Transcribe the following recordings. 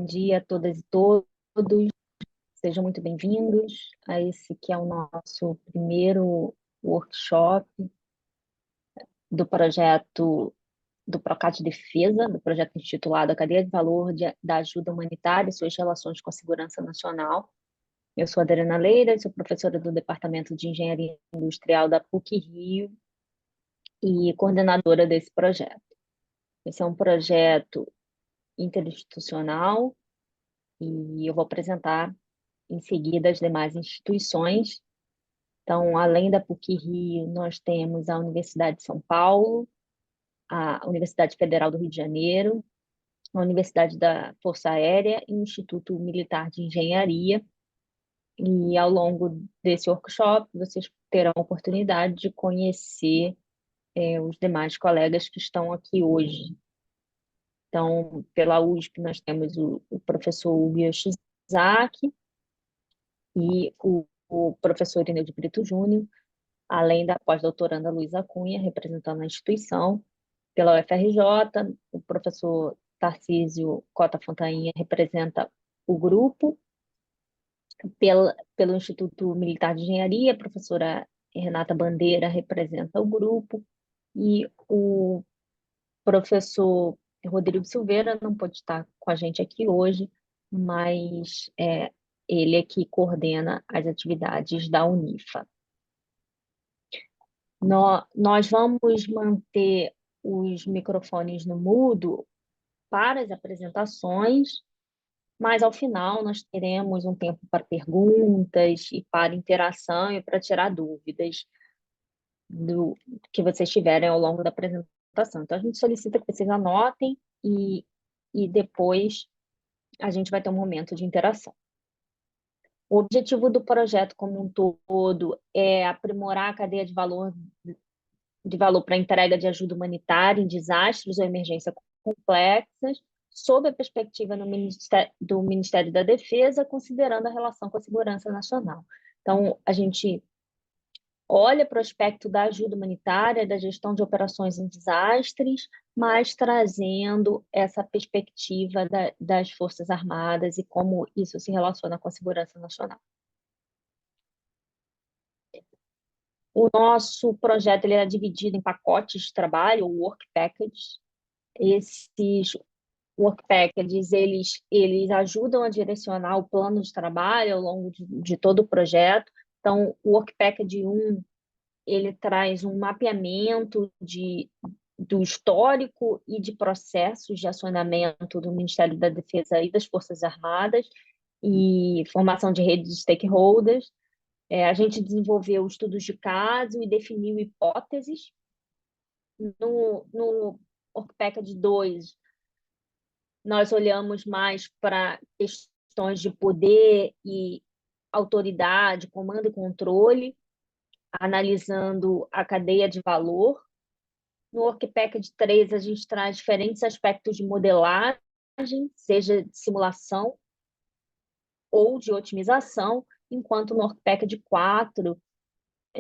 Bom dia a todas e todos. Sejam muito bem-vindos a esse que é o nosso primeiro workshop do projeto do Procad Defesa, do projeto intitulado A Cadeia de Valor da Ajuda Humanitária e Suas Relações com a Segurança Nacional. Eu sou Adriana Leira, sou professora do Departamento de Engenharia Industrial da PUC-Rio e coordenadora desse projeto. Esse é um projeto interinstitucional e eu vou apresentar em seguida as demais instituições. Então, além da PUC-Rio, nós temos a Universidade de São Paulo, a Universidade Federal do Rio de Janeiro, a Universidade da Força Aérea e o Instituto Militar de Engenharia. E ao longo desse workshop, vocês terão a oportunidade de conhecer os demais colegas que estão aqui hoje. Então, pela USP, nós temos o professor Hugo Yoshizaki e o professor Irineu de Brito Júnior, além da pós-doutoranda Luísa Cunha, representando a instituição. Pela UFRJ, o professor Tarcísio Cota Fontainha representa o grupo. Pelo Instituto Militar de Engenharia, a professora Renata Bandeira representa o grupo. E o professor Rodrigo Silveira não pode estar com a gente aqui hoje, mas ele é que coordena as atividades da Unifa. Nós vamos manter os microfones no mudo para as apresentações, mas ao final nós teremos um tempo para perguntas e para interação e para tirar dúvidas do que vocês tiverem ao longo da apresentação. Então, a gente solicita que vocês anotem e depois a gente vai ter um momento de interação. O objetivo do projeto como um todo é aprimorar a cadeia de valor para a entrega de ajuda humanitária em desastres ou emergências complexas, sob a perspectiva do Ministério da Defesa, considerando a relação com a segurança nacional. Então, a gente olha para o aspecto da ajuda humanitária, da gestão de operações em desastres, mas trazendo essa perspectiva das Forças Armadas e como isso se relaciona com a segurança nacional. O nosso projeto ele é dividido em pacotes de trabalho, ou work packages. Esses work packages, eles ajudam a direcionar o plano de trabalho ao longo de todo o projeto. Então, o work package 1, ele traz um mapeamento do histórico e de processos de acionamento do Ministério da Defesa e das Forças Armadas e formação de redes de stakeholders. A gente desenvolveu estudos de caso e definiu hipóteses. No Work Package 2, nós olhamos mais para questões de poder e autoridade, comando e controle, analisando a cadeia de valor. No Work Package 3, a gente traz diferentes aspectos de modelagem, seja de simulação ou de otimização, enquanto no Work Package 4,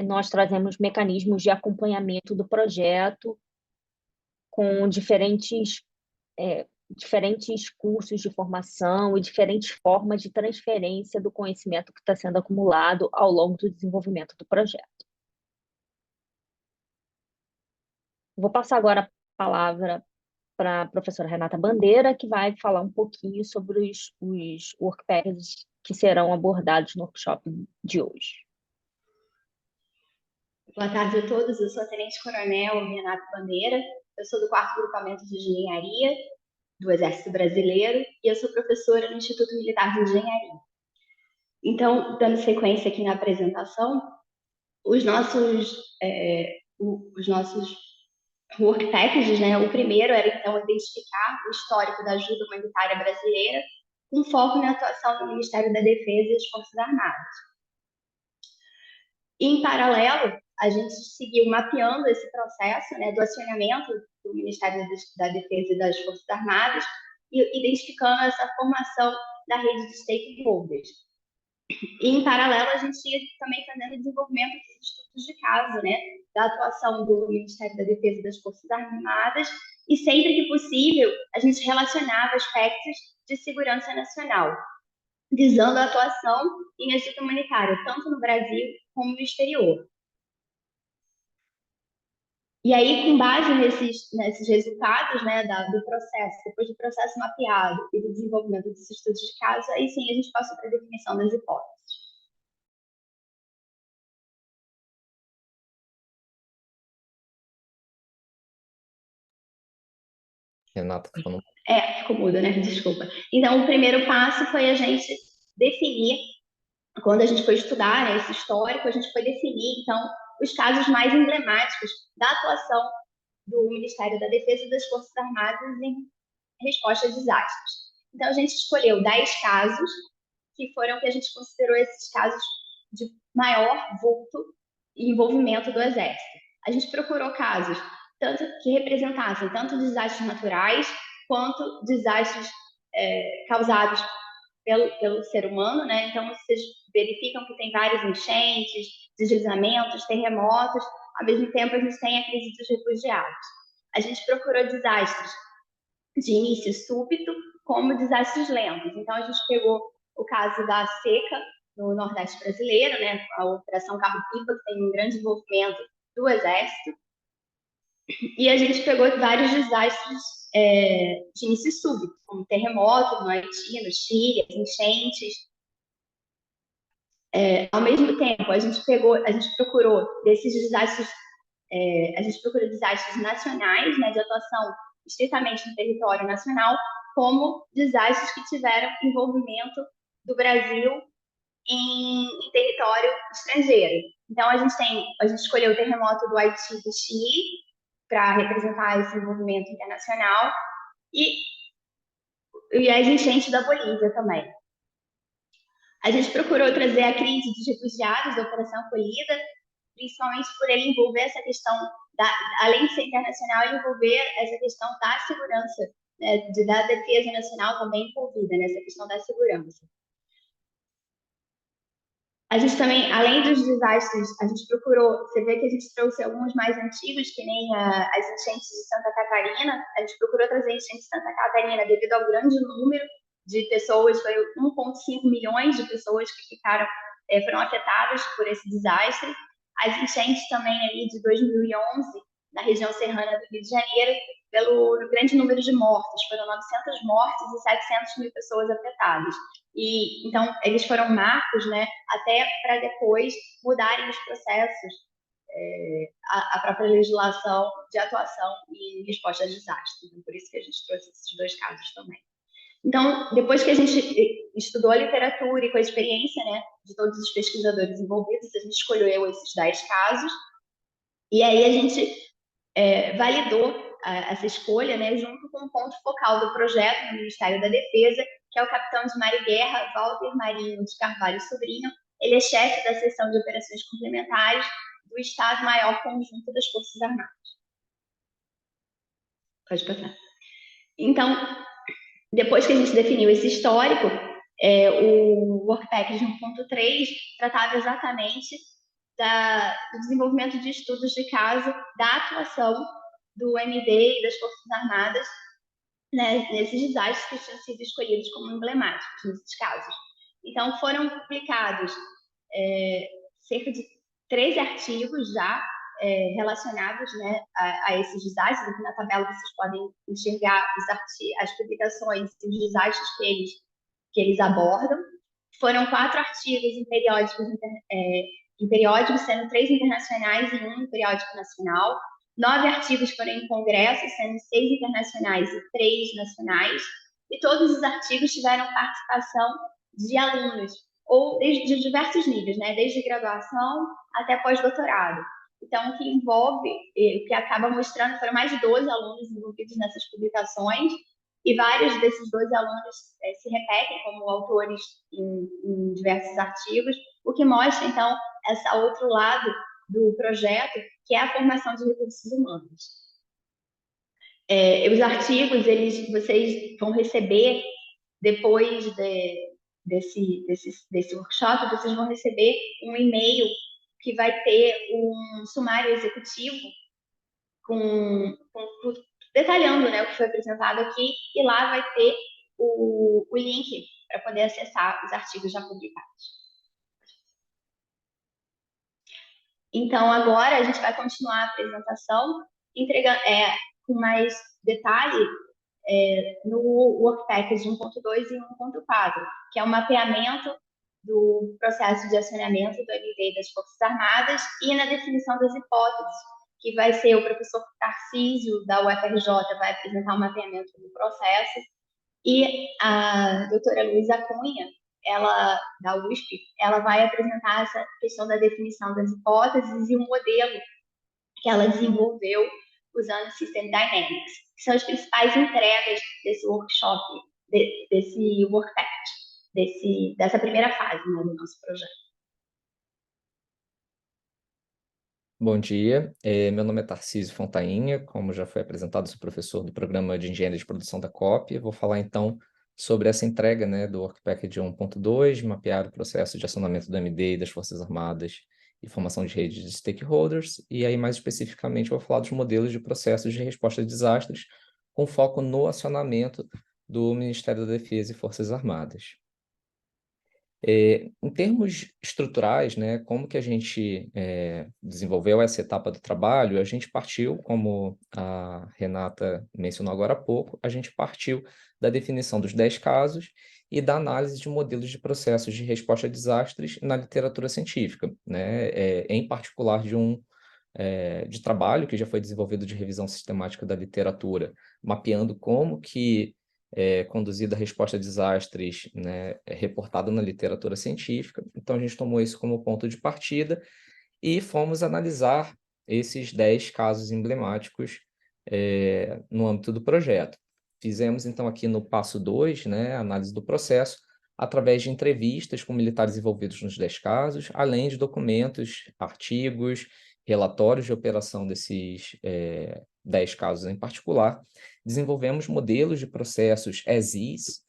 nós trazemos mecanismos de acompanhamento do projeto com diferentes cursos de formação e diferentes formas de transferência do conhecimento que está sendo acumulado ao longo do desenvolvimento do projeto. Vou passar agora a palavra para a professora Renata Bandeira, que vai falar um pouquinho sobre os work packages que serão abordados no workshop de hoje. Boa tarde a todos, eu sou a Tenente Coronel Renata Bandeira, eu sou do 4º Grupamento de Engenharia do Exército Brasileiro e eu sou professora no Instituto Militar de Engenharia. Então, dando sequência aqui na apresentação, os nossos work packages, né? O primeiro era, então, identificar o histórico da ajuda humanitária brasileira com foco na atuação do Ministério da Defesa e das Forças Armadas. Em paralelo, a gente seguiu mapeando esse processo, né, do acionamento do Ministério da Defesa e das Forças Armadas e identificando essa formação da rede de stakeholders. E, em paralelo, a gente ia também fazendo o desenvolvimento dos estudos de caso, né, da atuação do Ministério da Defesa e das Forças Armadas e sempre que possível a gente relacionava aspectos de segurança nacional, visando a atuação em ajuda humanitária, tanto no Brasil como no exterior. E aí, com base nesses resultados, né, do processo, depois do processo mapeado e do desenvolvimento dos estudos de caso, aí sim a gente passa para a definição das hipóteses. Renata ficou no... Ficou muda, né? Desculpa. Então, o primeiro passo foi a gente definir, quando a gente foi estudar, né, esse histórico, a gente foi definir, então, os casos mais emblemáticos da atuação do Ministério da Defesa e das Forças Armadas em resposta a desastres. Então, a gente escolheu 10 casos, que foram que a gente considerou esses casos de maior vulto e envolvimento do Exército. A gente procurou casos tanto que representassem tanto desastres naturais quanto desastres causados pelo ser humano, né? Então, vocês verificam que tem várias enchentes, deslizamentos, terremotos, ao mesmo tempo a gente tem a crise dos refugiados. A gente procurou desastres de início súbito como desastres lentos. Então, a gente pegou o caso da seca no Nordeste brasileiro, né? A Operação Carro-Pipa, que tem um grande envolvimento do Exército, e a gente pegou vários desastres de início súbito, como terremotos no Haiti, no Chile, enchentes. Ao mesmo tempo, a gente procurou desses desastres, a gente procurou desastres nacionais, né, de atuação estritamente no território nacional, como desastres que tiveram envolvimento do Brasil em território estrangeiro. Então, a gente escolheu o terremoto do Haiti e do Chile para representar esse envolvimento internacional e as enchentes da Bolívia também. A gente procurou trazer a crise dos refugiados da Operação Acolhida, principalmente por ele envolver essa questão, além de ser internacional, envolver essa questão da segurança, né, da defesa nacional também envolvida nessa questão da segurança. A gente também, além dos desastres, a gente procurou, você vê que a gente trouxe alguns mais antigos, que nem as enchentes de Santa Catarina, a gente procurou trazer enchentes de Santa Catarina devido ao grande número de pessoas, foi 1,5 milhões de pessoas que foram afetadas por esse desastre. As enchentes também ali de 2011, na região serrana do Rio de Janeiro, pelo grande número de mortes, foram 900 mortes e 700 mil pessoas afetadas. E então eles foram marcos, né, até para depois mudarem os processos, a própria legislação de atuação e resposta a desastres. Então, por isso que a gente trouxe esses dois casos também. Então, depois que a gente estudou a literatura e com a experiência, né, de todos os pesquisadores envolvidos, a gente escolheu esses 10 casos e aí a gente validou essa escolha, né, junto com o ponto focal do projeto no Ministério da Defesa, que é o capitão de mar e guerra Walter Marinho de Carvalho Sobrinho. Ele é chefe da seção de operações complementares do Estado-Maior Conjunto das Forças Armadas. Pode passar. Então, depois que a gente definiu esse histórico, o Work Package 1.3 tratava exatamente do desenvolvimento de estudos de caso da atuação do MD e das Forças Armadas, né, nesses desastres que tinham sido escolhidos como emblemáticos nesses casos. Então, foram publicados cerca de 13 artigos já relacionados, né, a esses desastres. Aqui na tabela vocês podem enxergar as publicações e os desastres que eles abordam. Foram 4 artigos em periódicos, sendo 3 internacionais e 1 em periódico nacional. 9 artigos foram em congressos, sendo 6 internacionais e 3 nacionais. E todos os artigos tiveram participação de alunos, ou de diversos níveis, né? Desde graduação até pós-doutorado. Então, o que envolve, o que acaba mostrando, foram mais de 12 alunos envolvidos nessas publicações, e vários desses 12 alunos se repetem como autores em diversos artigos, o que mostra, então, esse outro lado do projeto, que é a formação de recursos humanos. Os artigos, vocês vão receber, depois desse workshop, vocês vão receber um e-mail que vai ter um sumário executivo com detalhando, né, o que foi apresentado aqui, e lá vai ter o link para poder acessar os artigos já publicados. Então, agora a gente vai continuar a apresentação entregando, com mais detalhe no Work Package 1.2 e 1.4, que é o mapeamento do processo de acionamento do MD das Forças Armadas e na definição das hipóteses, que vai ser o professor Tarcísio, da UFRJ, vai apresentar o mapeamento do processo, e a doutora Luísa Cunha, ela, da USP, ela vai apresentar essa questão da definição das hipóteses e o modelo que ela desenvolveu usando o System Dynamics, que são as principais entregas desse workshop, desse work package, dessa primeira fase, né, do nosso projeto. Bom dia, meu nome é Tarcísio Fontainha, como já foi apresentado, sou professor do Programa de Engenharia de Produção da COP. Vou falar então sobre essa entrega, né, do Work Package 1.2, mapear o processo de acionamento do MD e das Forças Armadas e formação de redes de stakeholders, e aí mais especificamente vou falar dos modelos de processos de resposta a desastres, com foco no acionamento do Ministério da Defesa e Forças Armadas. Em termos estruturais, né, como que a gente desenvolveu essa etapa do trabalho, a gente partiu, como a Renata mencionou agora há pouco, a gente partiu da definição dos 10 casos e da análise de modelos de processos de resposta a desastres na literatura científica, né, em particular de trabalho que já foi desenvolvido de revisão sistemática da literatura, mapeando como que conduzida a resposta a desastres, né, reportada na literatura científica. Então, a gente tomou isso como ponto de partida e fomos analisar esses 10 casos emblemáticos no âmbito do projeto. Fizemos, então, aqui no passo 2, né, a análise do processo, através de entrevistas com militares envolvidos nos 10 casos, além de documentos, artigos, relatórios de operação desses 10 casos em particular. Desenvolvemos modelos de processos as is,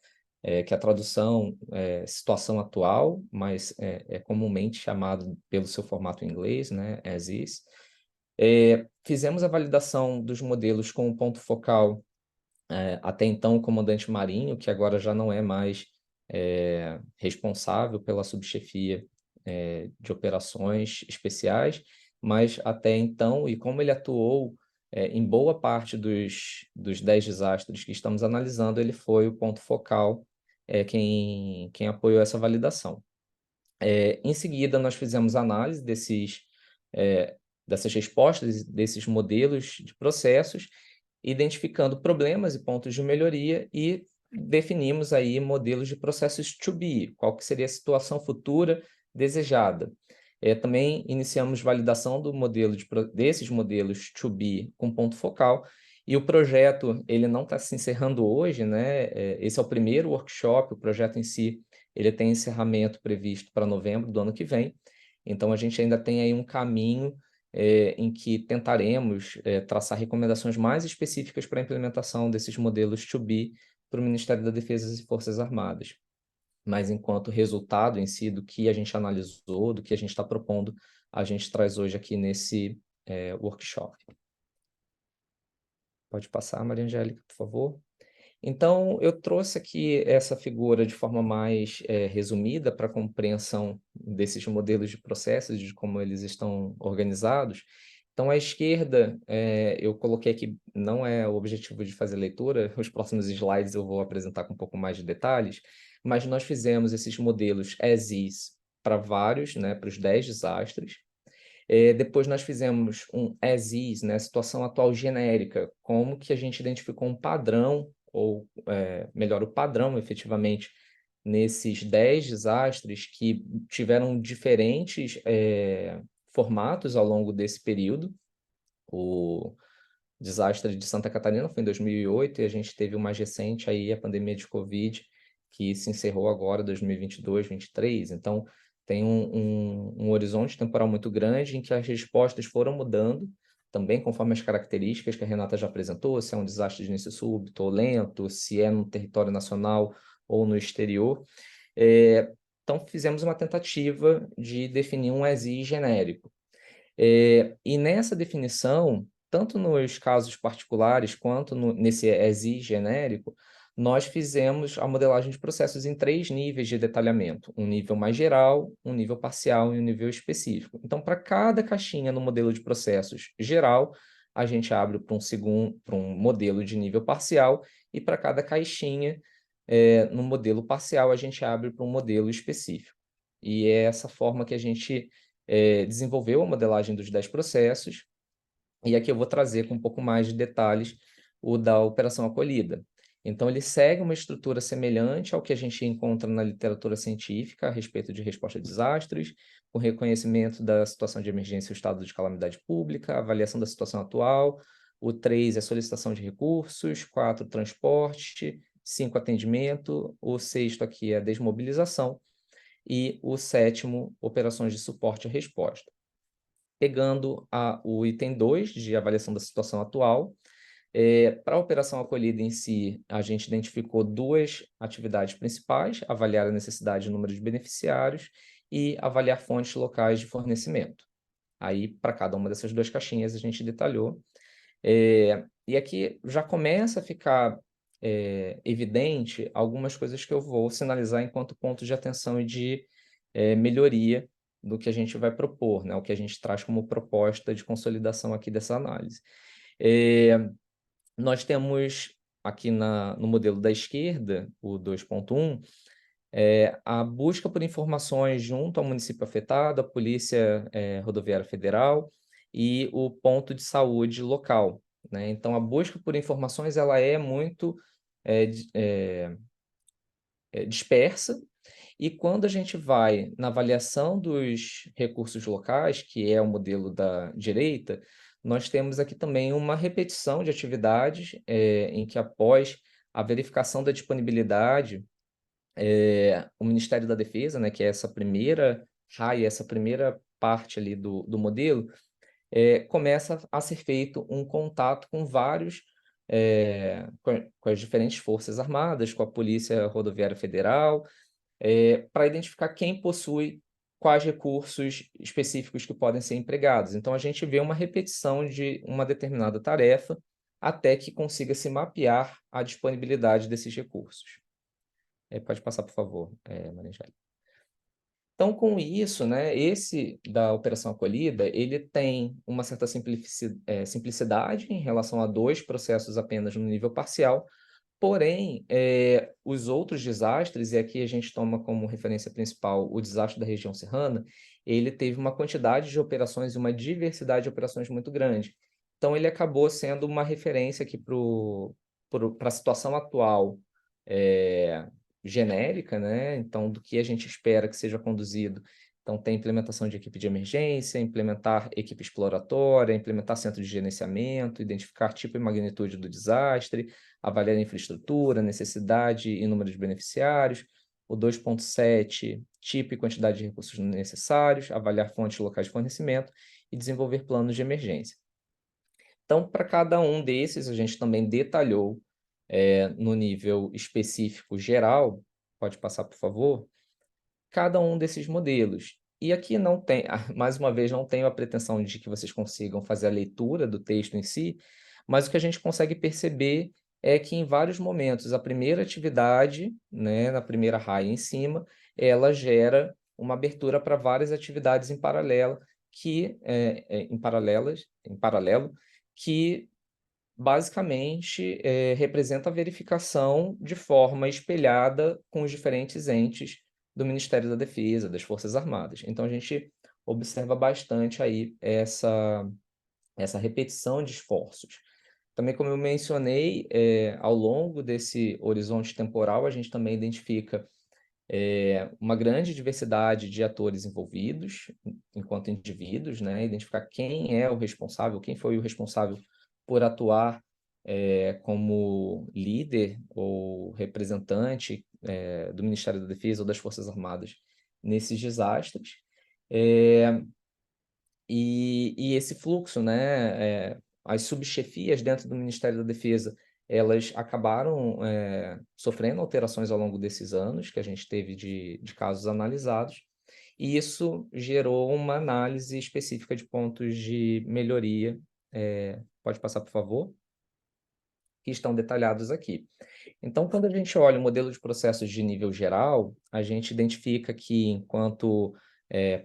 que a tradução é situação atual, mas é comumente chamado pelo seu formato em inglês, né, as is. Fizemos a validação dos modelos com o ponto focal, até então o comandante Marinho, que agora já não é mais responsável pela subchefia de operações especiais, mas até então, e como ele atuou em boa parte dos 10 desastres que estamos analisando, ele foi o ponto focal, quem apoiou essa validação. Em seguida, nós fizemos análise dessas respostas, desses modelos de processos, identificando problemas e pontos de melhoria e definimos aí modelos de processos to be, qual que seria a situação futura desejada. Também iniciamos validação desses modelos to be com ponto focal, e o projeto ele não está se encerrando hoje, né? Esse é o primeiro workshop, o projeto em si ele tem encerramento previsto para novembro do ano que vem, então a gente ainda tem aí um caminho em que tentaremos traçar recomendações mais específicas para a implementação desses modelos to be para o Ministério da Defesa e Forças Armadas. Mas enquanto resultado em si do que a gente analisou, do que a gente está propondo, a gente traz hoje aqui nesse workshop. Pode passar, Maria Angélica, por favor. Então, eu trouxe aqui essa figura de forma mais resumida para a compreensão desses modelos de processos, de como eles estão organizados. Então, à esquerda, eu coloquei aqui, não é o objetivo de fazer leitura, os próximos slides eu vou apresentar com um pouco mais de detalhes, mas nós fizemos esses modelos as is para vários, né, para os 10 desastres. Depois nós fizemos um as is, né, situação atual genérica, como que a gente identificou um padrão, ou melhor, o padrão efetivamente, nesses 10 desastres que tiveram diferentes formatos ao longo desse período. O desastre de Santa Catarina foi em 2008 e a gente teve o mais recente aí, a pandemia de Covid, que se encerrou agora, 2022, 2023. Então, tem um horizonte temporal muito grande em que as respostas foram mudando, também conforme as características que a Renata já apresentou, se é um desastre de início súbito ou lento, se é no território nacional ou no exterior. Então, fizemos uma tentativa de definir um ASI genérico. E nessa definição, tanto nos casos particulares quanto nesse ESI genérico, nós fizemos a modelagem de processos em 3 níveis de detalhamento: um nível mais geral, um nível parcial e um nível específico. Então, para cada caixinha no modelo de processos geral, a gente abre para um modelo de nível parcial, e para cada caixinha no modelo parcial, a gente abre para um modelo específico. E é essa forma que a gente desenvolveu a modelagem dos 10 processos. E aqui eu vou trazer com um pouco mais de detalhes o da operação acolhida. Então, ele segue uma estrutura semelhante ao que a gente encontra na literatura científica a respeito de resposta a desastres, com reconhecimento da situação de emergência e o estado de calamidade pública, avaliação da situação atual. O 3 é solicitação de recursos, 4, transporte, 5, atendimento, o 6º aqui é desmobilização, e o 7º, operações de suporte à resposta. Pegando o item 2 de avaliação da situação atual, para a operação acolhida em si, a gente identificou 2 atividades principais: avaliar a necessidade e o número de beneficiários e avaliar fontes locais de fornecimento. Aí, para cada uma dessas 2 caixinhas, a gente detalhou. E aqui já começa a ficar evidente algumas coisas que eu vou sinalizar enquanto pontos de atenção e de melhoria do que a gente vai propor, né? O que a gente traz como proposta de consolidação aqui dessa análise. Nós temos aqui no modelo da esquerda, o 2.1, a busca por informações junto ao município afetado, a Polícia Rodoviária Federal e o ponto de saúde local, né? Então, a busca por informações ela é muito dispersa, e quando a gente vai na avaliação dos recursos locais, que é o modelo da direita, nós temos aqui também uma repetição de atividades em que, após a verificação da disponibilidade, o Ministério da Defesa, né, que é essa primeira raia, essa primeira parte ali do modelo, começa a ser feito um contato com com as diferentes forças armadas, com a Polícia Rodoviária Federal, para identificar quem possui quais recursos específicos que podem ser empregados. Então, a gente vê uma repetição de uma determinada tarefa até que consiga se mapear a disponibilidade desses recursos. Pode passar, por favor, Maria Angélica. Então, com isso, né, esse da operação acolhida, ele tem uma certa simplicidade em relação a 2 processos apenas no nível parcial. Porém, os outros desastres, e aqui a gente toma como referência principal o desastre da região serrana, ele teve uma quantidade de operações e uma diversidade de operações muito grande. Então, ele acabou sendo uma referência aqui para a situação atual genérica, né? Então, do que a gente espera que seja conduzido. Então, tem implementação de equipe de emergência, implementar equipe exploratória, implementar centro de gerenciamento, identificar tipo e magnitude do desastre, avaliar a infraestrutura, necessidade e número de beneficiários. O 2.7, tipo e quantidade de recursos necessários, avaliar fontes locais de fornecimento e desenvolver planos de emergência. Então, para cada um desses, a gente também detalhou no nível específico geral, pode passar, por favor, cada um desses modelos. E aqui não tem, mais uma vez, não tenho a pretensão de que vocês consigam fazer a leitura do texto em si, mas o que a gente consegue perceber é que, em vários momentos, a primeira atividade, né, na primeira raia em cima, ela gera uma abertura para várias atividades em paralelo, em paralelo, que basicamente representa a verificação de forma espelhada com os diferentes entes do Ministério da Defesa, das Forças Armadas. Então, a gente observa bastante aí essa repetição de esforços. Também, como eu mencionei, ao longo desse horizonte temporal, a gente também identifica uma grande diversidade de atores envolvidos, enquanto indivíduos, né? Identificar quem é o responsável, quem foi o responsável por atuar como líder ou representante do Ministério da Defesa ou das Forças Armadas nesses desastres. E esse fluxo, né? As subchefias dentro do Ministério da Defesa, elas acabaram sofrendo alterações ao longo desses anos que a gente teve de casos analisados, e isso gerou uma análise específica de pontos de melhoria pode passar, por favor, que estão detalhados aqui. Então, quando a gente olha o modelo de processos de nível geral, a gente identifica que, enquanto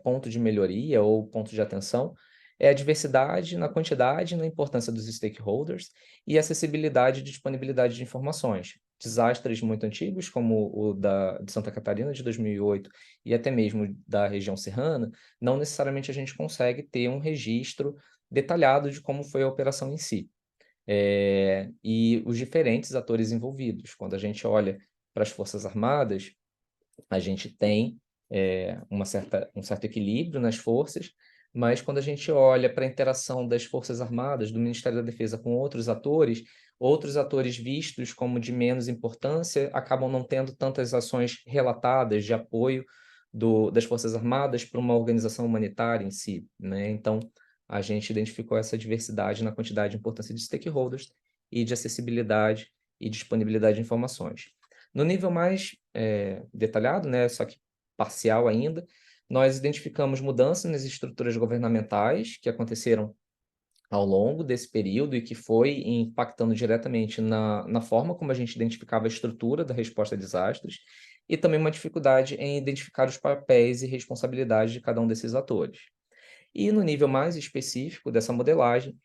ponto de melhoria ou ponto de atenção, é a diversidade na quantidade e na importância dos stakeholders e acessibilidade e disponibilidade de informações. Desastres muito antigos, como o de Santa Catarina, de 2008, e até mesmo da região serrana, não necessariamente a gente consegue ter um registro detalhado de como foi a operação em si. E os diferentes atores envolvidos. Quando a gente olha para as Forças Armadas, a gente tem um certo equilíbrio nas forças, mas quando a gente olha para a interação das Forças Armadas, do Ministério da Defesa com outros atores vistos como de menos importância acabam não tendo tantas ações relatadas de apoio das Forças Armadas para uma organização humanitária em si, né? Então, a gente identificou essa diversidade na quantidade e importância de stakeholders e de acessibilidade e disponibilidade de informações. No nível mais detalhado, né, só que parcial ainda, nós identificamos mudanças nas estruturas governamentais que aconteceram ao longo desse período e que foi impactando diretamente na forma como a gente identificava a estrutura da resposta a desastres e também uma dificuldade em identificar os papéis e responsabilidades de cada um desses atores. E no nível mais específico dessa modelagem,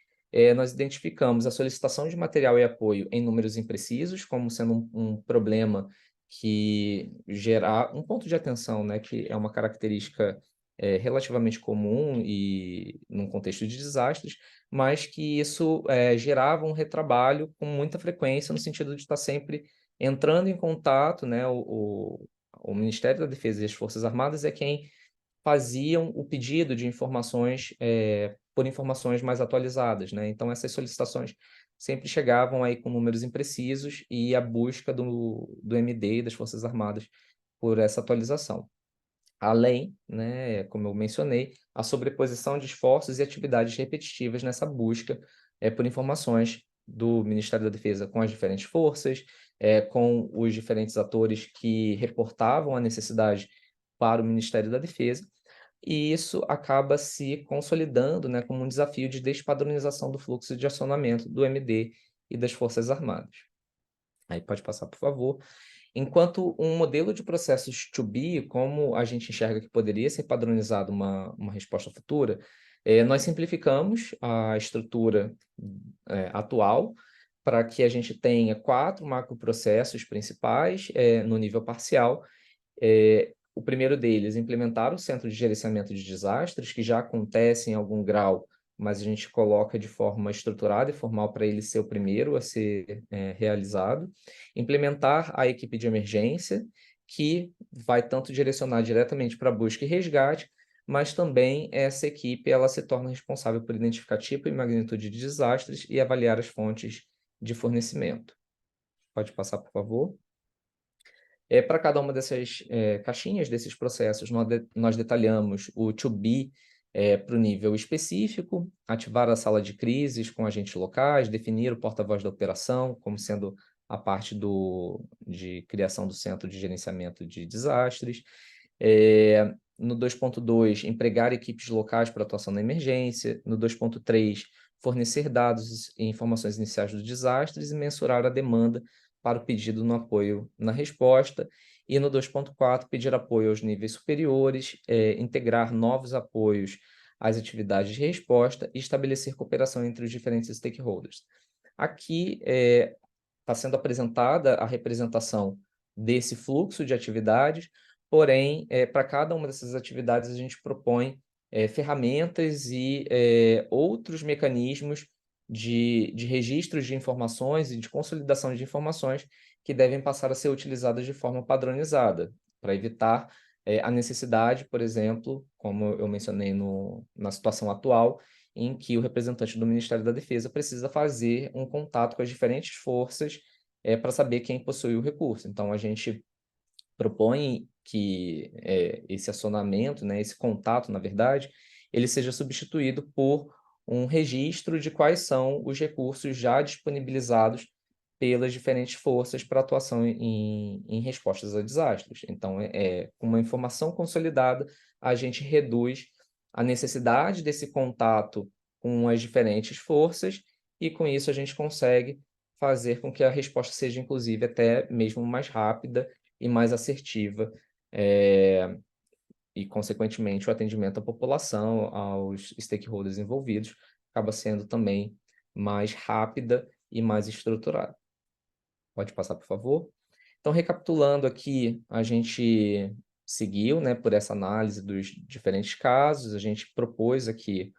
nós identificamos a solicitação de material e apoio em números imprecisos, como sendo um problema que gera um ponto de atenção, né, que é uma característica relativamente comum e num contexto de desastres, mas que isso gerava um retrabalho com muita frequência, no sentido de estar sempre entrando em contato, né, o Ministério da Defesa e as Forças Armadas é quem faziam o pedido de informações por informações mais atualizadas, né? Então, essas solicitações sempre chegavam aí com números imprecisos e a busca do MD e das Forças Armadas por essa atualização. Além, né, como eu mencionei, a sobreposição de esforços e atividades repetitivas nessa busca por informações do Ministério da Defesa com as diferentes forças, com os diferentes atores que reportavam a necessidade para o Ministério da Defesa, e isso acaba se consolidando, né, como um desafio de despadronização do fluxo de acionamento do MD e das Forças Armadas. Aí pode passar, por favor. Enquanto um modelo de processos to be, como a gente enxerga que poderia ser padronizado uma resposta futura, nós simplificamos a estrutura atual para que a gente tenha 4 macroprocessos principais no nível parcial. O primeiro deles, implementar o Centro de Gerenciamento de Desastres, que já acontece em algum grau, mas a gente coloca de forma estruturada e formal para ele ser o primeiro a ser realizado. Implementar a equipe de emergência, que vai tanto direcionar diretamente para busca e resgate, mas também essa equipe ela se torna responsável por identificar tipo e magnitude de desastres e avaliar as fontes de fornecimento. Pode passar, por favor. Para cada uma dessas caixinhas, desses processos, nós detalhamos o to be para o nível específico, ativar a sala de crises com agentes locais, definir o porta-voz da operação como sendo a parte de criação do Centro de Gerenciamento de Desastres. No 2.2, empregar equipes locais para atuação na emergência. No 2.3, fornecer dados e informações iniciais dos desastres e mensurar a demanda para o pedido no apoio na resposta. E no 2.4, pedir apoio aos níveis superiores, integrar novos apoios às atividades de resposta e estabelecer cooperação entre os diferentes stakeholders. Aqui está sendo apresentada a representação desse fluxo de atividades, porém, para cada uma dessas atividades a gente propõe ferramentas e outros mecanismos de registros de informações e de consolidação de informações que devem passar a ser utilizadas de forma padronizada, para evitar a necessidade, por exemplo, como eu mencionei na situação atual, em que o representante do Ministério da Defesa precisa fazer um contato com as diferentes forças para saber quem possui o recurso. Então, a gente propõe que esse acionamento, né, esse contato, na verdade, ele seja substituído por um registro de quais são os recursos já disponibilizados pelas diferentes forças para atuação em respostas a desastres. Então, com uma informação consolidada, a gente reduz a necessidade desse contato com as diferentes forças, e com isso a gente consegue fazer com que a resposta seja, inclusive, até mesmo mais rápida e mais assertiva, e, consequentemente, o atendimento à população, aos stakeholders envolvidos, acaba sendo também mais rápida e mais estruturada. Pode passar, por favor? Então, recapitulando aqui, a gente seguiu, né, por essa análise dos diferentes casos, a gente propôs aqui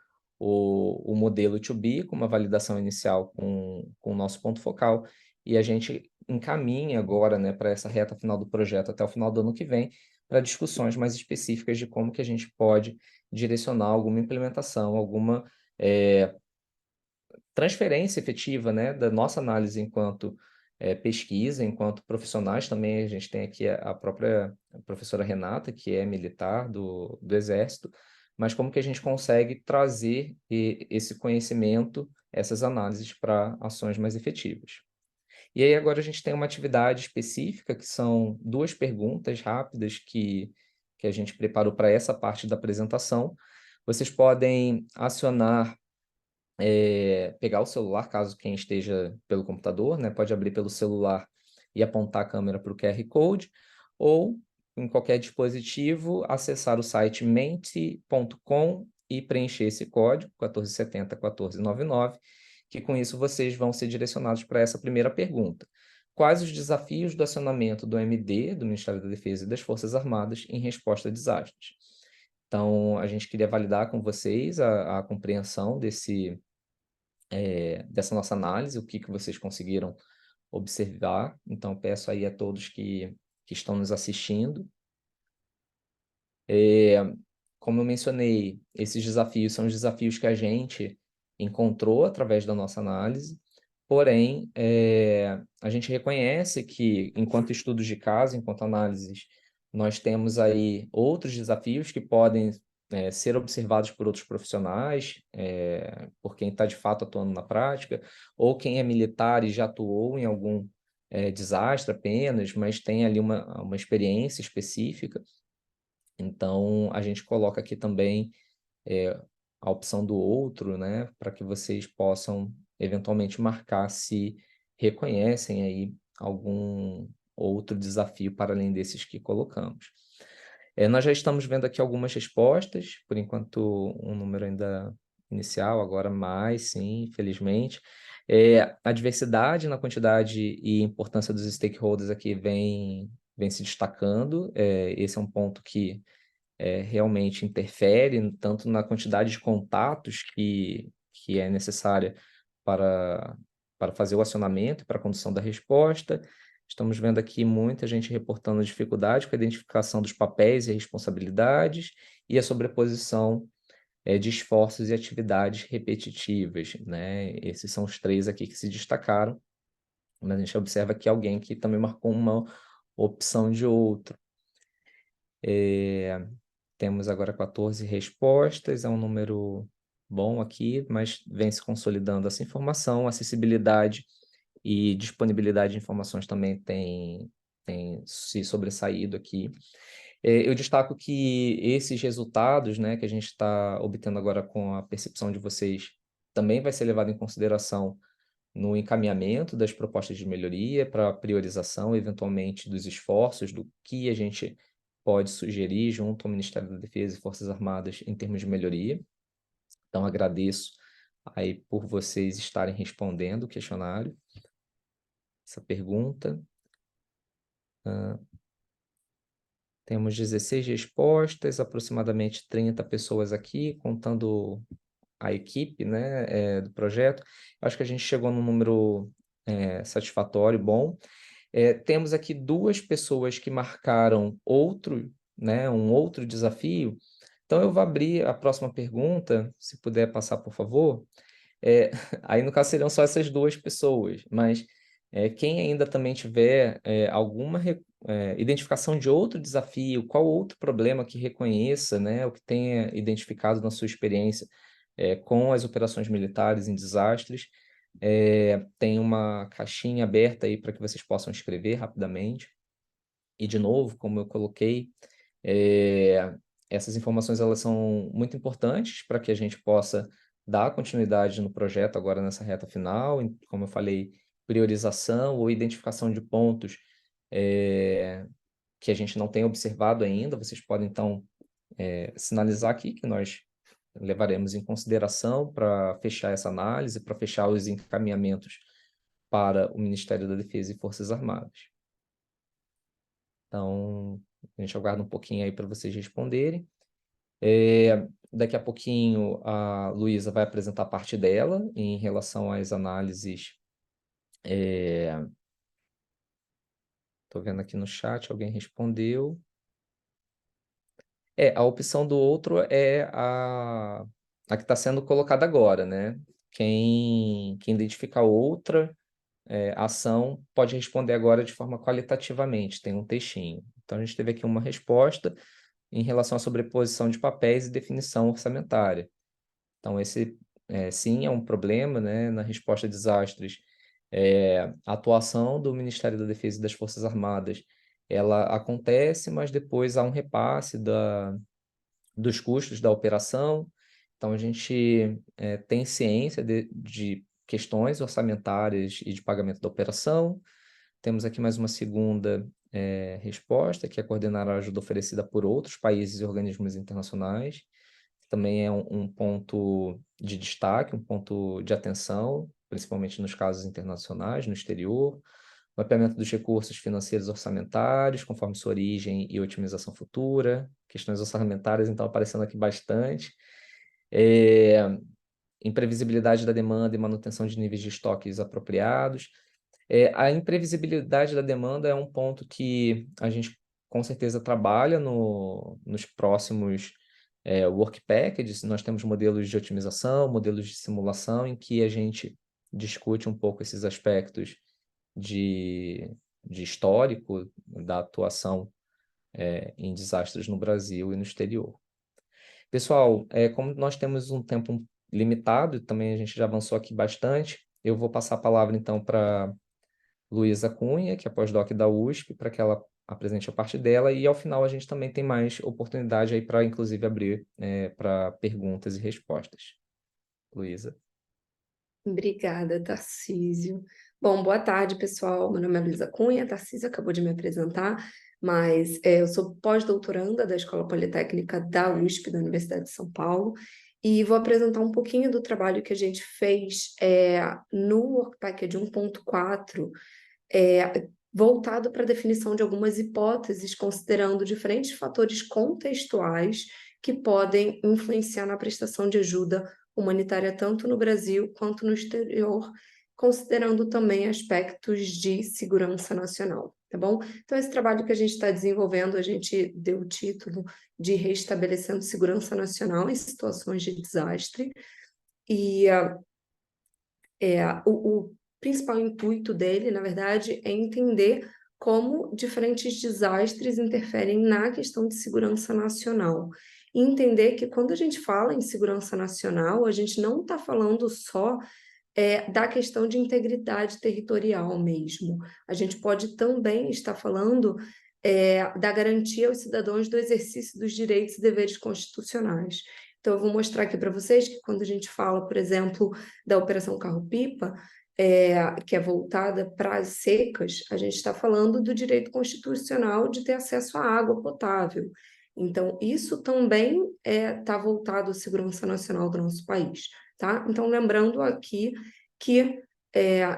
o modelo to be, com uma validação inicial com o nosso ponto focal, e a gente encaminha agora, né, para essa reta final do projeto até o final do ano que vem, para discussões mais específicas de como que a gente pode direcionar alguma implementação, alguma transferência efetiva, né, da nossa análise enquanto pesquisa, enquanto profissionais também. A gente tem aqui a própria professora Renata, que é militar do Exército, mas como que a gente consegue trazer esse conhecimento, essas análises para ações mais efetivas. E aí agora a gente tem uma atividade específica, que são 2 perguntas rápidas que a gente preparou para essa parte da apresentação. Vocês podem acionar, pegar o celular, caso quem esteja pelo computador, né, pode abrir pelo celular e apontar a câmera para o QR Code, ou em qualquer dispositivo, acessar o site menti.com e preencher esse código 1470-1499, que com isso vocês vão ser direcionados para essa primeira pergunta. Quais os desafios do acionamento do MD, do Ministério da Defesa e das Forças Armadas, em resposta a desastres? Então, a gente queria validar com vocês a compreensão dessa nossa análise, o que vocês conseguiram observar. Então, peço aí a todos que estão nos assistindo. Como eu mencionei, esses desafios são os desafios que a gente encontrou através da nossa análise, porém, a gente reconhece que, enquanto estudos de caso, enquanto análises, nós temos aí outros desafios que podem ser observados por outros profissionais, por quem está de fato atuando na prática, ou quem é militar e já atuou em algum desastre apenas, mas tem ali uma experiência específica. Então, a gente coloca aqui também a opção do outro, né, para que vocês possam eventualmente marcar se reconhecem aí algum outro desafio para além desses que colocamos. Nós já estamos vendo aqui algumas respostas, por enquanto um número ainda inicial, agora mais, sim, infelizmente. A diversidade na quantidade e importância dos stakeholders aqui vem se destacando. Esse é um ponto que realmente interfere tanto na quantidade de contatos que é necessária para fazer o acionamento e para a condução da resposta. Estamos vendo aqui muita gente reportando dificuldade com a identificação dos papéis e responsabilidades e a sobreposição de esforços e atividades repetitivas, né? Esses são os 3 aqui que se destacaram, mas a gente observa aqui alguém que também marcou uma opção de outro. Temos agora 14 respostas, é um número bom aqui, mas vem se consolidando essa informação. Acessibilidade e disponibilidade de informações também tem se sobressaído aqui. Eu destaco que esses resultados, né, que a gente está obtendo agora com a percepção de vocês, também vai ser levado em consideração no encaminhamento das propostas de melhoria, para a priorização, eventualmente, dos esforços, do que a gente pode sugerir junto ao Ministério da Defesa e Forças Armadas em termos de melhoria. Então, agradeço aí por vocês estarem respondendo o questionário, essa pergunta. Temos 16 respostas, aproximadamente 30 pessoas aqui, contando a equipe, né, do projeto. Acho que a gente chegou num número satisfatório, bom. Temos aqui 2 pessoas que marcaram outro, né, um outro desafio. Então, eu vou abrir a próxima pergunta, se puder passar, por favor. Aí, no caso, seriam só essas 2 pessoas, mas quem ainda também tiver alguma identificação de outro desafio, qual outro problema que reconheça, né, o que tenha identificado na sua experiência com as operações militares em desastres, tem uma caixinha aberta aí para que vocês possam escrever rapidamente. E, de novo, como eu coloquei, essas informações elas são muito importantes para que a gente possa dar continuidade no projeto agora nessa reta final, como eu falei, priorização ou identificação de pontos que a gente não tem observado ainda. Vocês podem, então, sinalizar aqui que nós levaremos em consideração para fechar essa análise, para fechar os encaminhamentos para o Ministério da Defesa e Forças Armadas. Então, a gente aguarda um pouquinho aí para vocês responderem. Daqui a pouquinho a Luísa vai apresentar a parte dela em relação às análises. Estou vendo aqui no chat, alguém respondeu. A opção do outro é a que está sendo colocada agora, né? Quem identifica outra ação pode responder agora de forma qualitativamente, tem um textinho. Então, a gente teve aqui uma resposta em relação à sobreposição de papéis e definição orçamentária. Então, esse, sim, é um problema, né? Na resposta a desastres, a atuação do Ministério da Defesa e das Forças Armadas, ela acontece, mas depois há um repasse dos custos da operação. Então, a gente tem ciência de questões orçamentárias e de pagamento da operação. Temos aqui mais uma segunda resposta, que é coordenar a ajuda oferecida por outros países e organismos internacionais. Também é um ponto de destaque, um ponto de atenção, principalmente nos casos internacionais, no exterior. Mapeamento dos recursos financeiros orçamentários, conforme sua origem e otimização futura. Questões orçamentárias, então, aparecendo aqui bastante. Imprevisibilidade da demanda e manutenção de níveis de estoques apropriados. A imprevisibilidade da demanda é um ponto que a gente, com certeza, trabalha nos próximos work packages. Nós temos modelos de otimização, modelos de simulação, em que a gente discute um pouco esses aspectos de histórico da atuação em desastres no Brasil e no exterior. Pessoal, como nós temos um tempo limitado, e também a gente já avançou aqui bastante, eu vou passar a palavra então para Luísa Cunha, que é pós-doc da USP, para que ela apresente a parte dela, e ao final a gente também tem mais oportunidade aí para, inclusive, abrir para perguntas e respostas. Luísa. Obrigada, Tarcísio. Bom, boa tarde, pessoal. Meu nome é Luísa Cunha, Tarcísio acabou de me apresentar, mas eu sou pós-doutoranda da Escola Politécnica da USP, da Universidade de São Paulo, e vou apresentar um pouquinho do trabalho que a gente fez no Work Package 1.4, voltado para a definição de algumas hipóteses, considerando diferentes fatores contextuais que podem influenciar na prestação de ajuda humanitária tanto no Brasil quanto no exterior, considerando também aspectos de segurança nacional, tá bom? Então, esse trabalho que a gente está desenvolvendo, a gente deu o título de Restabelecendo Segurança Nacional em Situações de Desastre, e o principal intuito dele, na verdade, é entender como diferentes desastres interferem na questão de segurança nacional. E entender que quando a gente fala em segurança nacional, a gente não está falando só da questão de integridade territorial mesmo. A gente pode também estar falando da garantia aos cidadãos do exercício dos direitos e deveres constitucionais. Então, eu vou mostrar aqui para vocês que quando a gente fala, por exemplo, da Operação Carro-Pipa, que é voltada para as secas, a gente está falando do direito constitucional de ter acesso à água potável. Então, isso também está voltado à segurança nacional do nosso país, tá? Então, lembrando aqui que,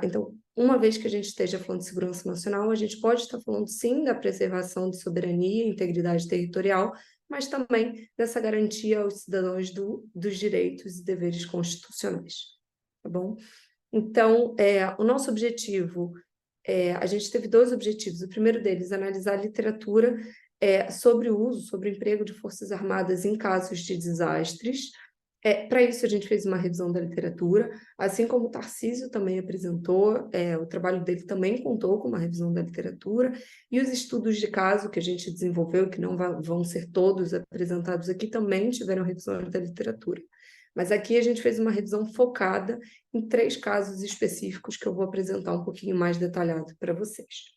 então, uma vez que a gente esteja falando de segurança nacional, a gente pode estar falando, sim, da preservação de soberania e integridade territorial, mas também dessa garantia aos cidadãos dos direitos e deveres constitucionais, tá bom? Então, o nosso objetivo, a gente teve dois objetivos. O primeiro deles, analisar a literatura sobre o uso, sobre o emprego de forças armadas em casos de desastres. Para isso, a gente fez uma revisão da literatura, assim como o Tarcísio também apresentou, o trabalho dele também contou com uma revisão da literatura, e os estudos de caso que a gente desenvolveu, que não vão ser todos apresentados aqui, também tiveram revisão da literatura. Mas aqui a gente fez uma revisão focada em 3 casos específicos que eu vou apresentar um pouquinho mais detalhado para vocês.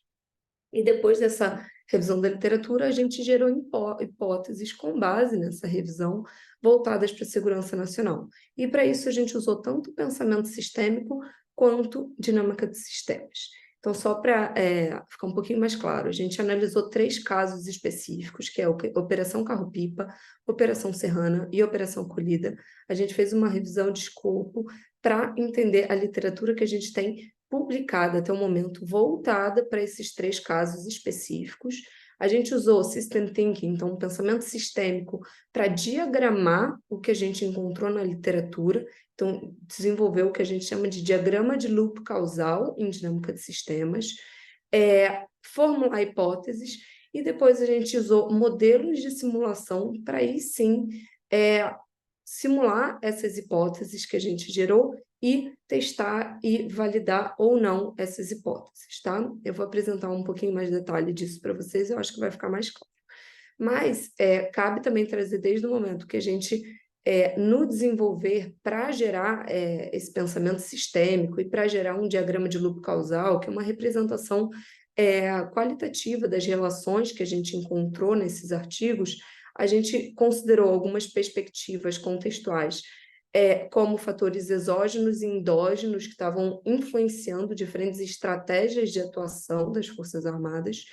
E depois dessa revisão da literatura, a gente gerou hipóteses com base nessa revisão voltadas para a segurança nacional. E para isso a gente usou tanto pensamento sistêmico quanto dinâmica de sistemas. Então, só para ficar um pouquinho mais claro, a gente analisou 3 casos específicos, que é a Operação Carro-Pipa, Operação Serrana e Operação Acolhida. A gente fez uma revisão de escopo para entender a literatura que a gente tem publicada até o momento, voltada para esses 3 casos específicos. A gente usou System Thinking, então, um pensamento sistêmico, para diagramar o que a gente encontrou na literatura. Então, desenvolveu o que a gente chama de diagrama de loop causal em dinâmica de sistemas, formular hipóteses, e depois a gente usou modelos de simulação para aí sim simular essas hipóteses que a gente gerou e testar e validar ou não essas hipóteses, tá? Eu vou apresentar um pouquinho mais de detalhe disso para vocês, eu acho que vai ficar mais claro. Mas cabe também trazer desde o momento que a gente, no desenvolver para gerar esse pensamento sistêmico e para gerar um diagrama de loop causal, que é uma representação qualitativa das relações que a gente encontrou nesses artigos, a gente considerou algumas perspectivas contextuais, como fatores exógenos e endógenos que estavam influenciando diferentes estratégias de atuação das Forças Armadas,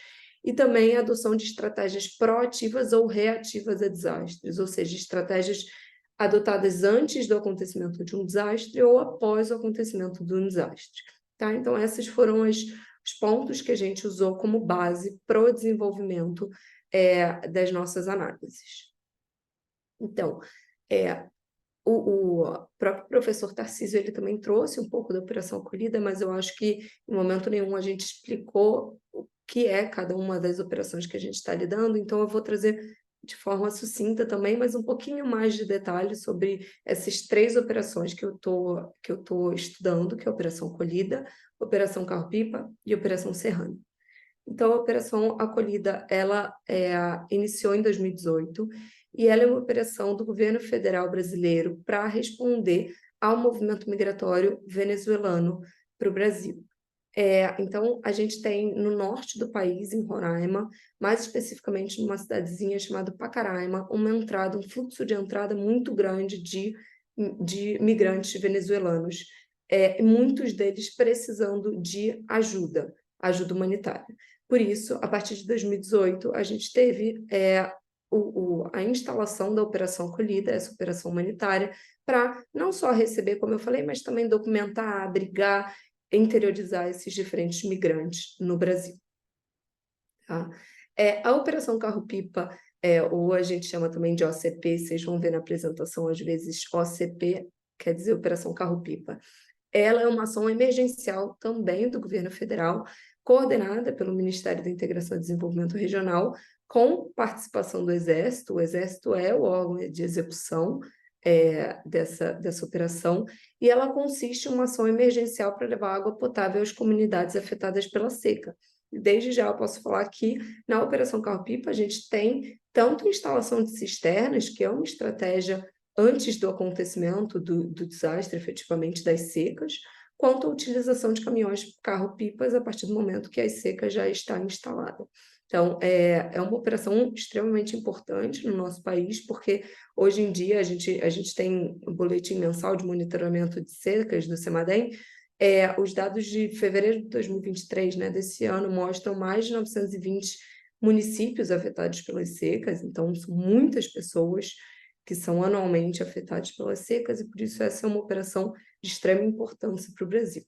e também a adoção de estratégias proativas ou reativas a desastres, ou seja, estratégias adotadas antes do acontecimento de um desastre ou após o acontecimento de um desastre. Tá? Então, esses foram os pontos que a gente usou como base para o desenvolvimento das nossas análises. Então, o próprio professor Tarcísio ele também trouxe um pouco da Operação Acolhida, mas eu acho que em momento nenhum a gente explicou o que é cada uma das operações que a gente está lidando, então eu vou trazer de forma sucinta também, mas um pouquinho mais de detalhes sobre essas 3 operações que eu tô estudando, que é a Operação Acolhida, Operação Carro-Pipa e Operação Serrana. Então, a Operação Acolhida, ela iniciou em 2018 e ela é uma operação do governo federal brasileiro para responder ao movimento migratório venezuelano para o Brasil. Então, a gente tem no norte do país, em Roraima, mais especificamente numa cidadezinha chamada Pacaraima, um fluxo de entrada muito grande de migrantes venezuelanos, muitos deles precisando de ajuda humanitária. Por isso, a partir de 2018, a gente teve a instalação da Operação Acolhida, essa operação humanitária, para não só receber, como eu falei, mas também documentar, abrigar, interiorizar esses diferentes migrantes no Brasil. Tá? A Operação Carro-Pipa, ou a gente chama também de OCP, vocês vão ver na apresentação, às vezes, OCP quer dizer Operação Carro-Pipa. Ela é uma ação emergencial também do governo federal, coordenada pelo Ministério da Integração e Desenvolvimento Regional, com participação do Exército. O Exército é o órgão de execução dessa operação, e ela consiste em uma ação emergencial para levar água potável às comunidades afetadas pela seca. Desde já eu posso falar que na Operação Carro-Pipa a gente tem tanto instalação de cisternas, que é uma estratégia antes do acontecimento do desastre, efetivamente, das secas, quanto a utilização de caminhões carro-pipas a partir do momento que a seca já está instalada. Então, é uma operação extremamente importante no nosso país, porque hoje em dia a gente tem um boletim mensal de monitoramento de secas do CEMADEM. Os dados de fevereiro de 2023, né, desse ano, mostram mais de 920 municípios afetados pelas secas, então são muitas pessoas que são anualmente afetados pelas secas, e por isso essa é uma operação de extrema importância para o Brasil.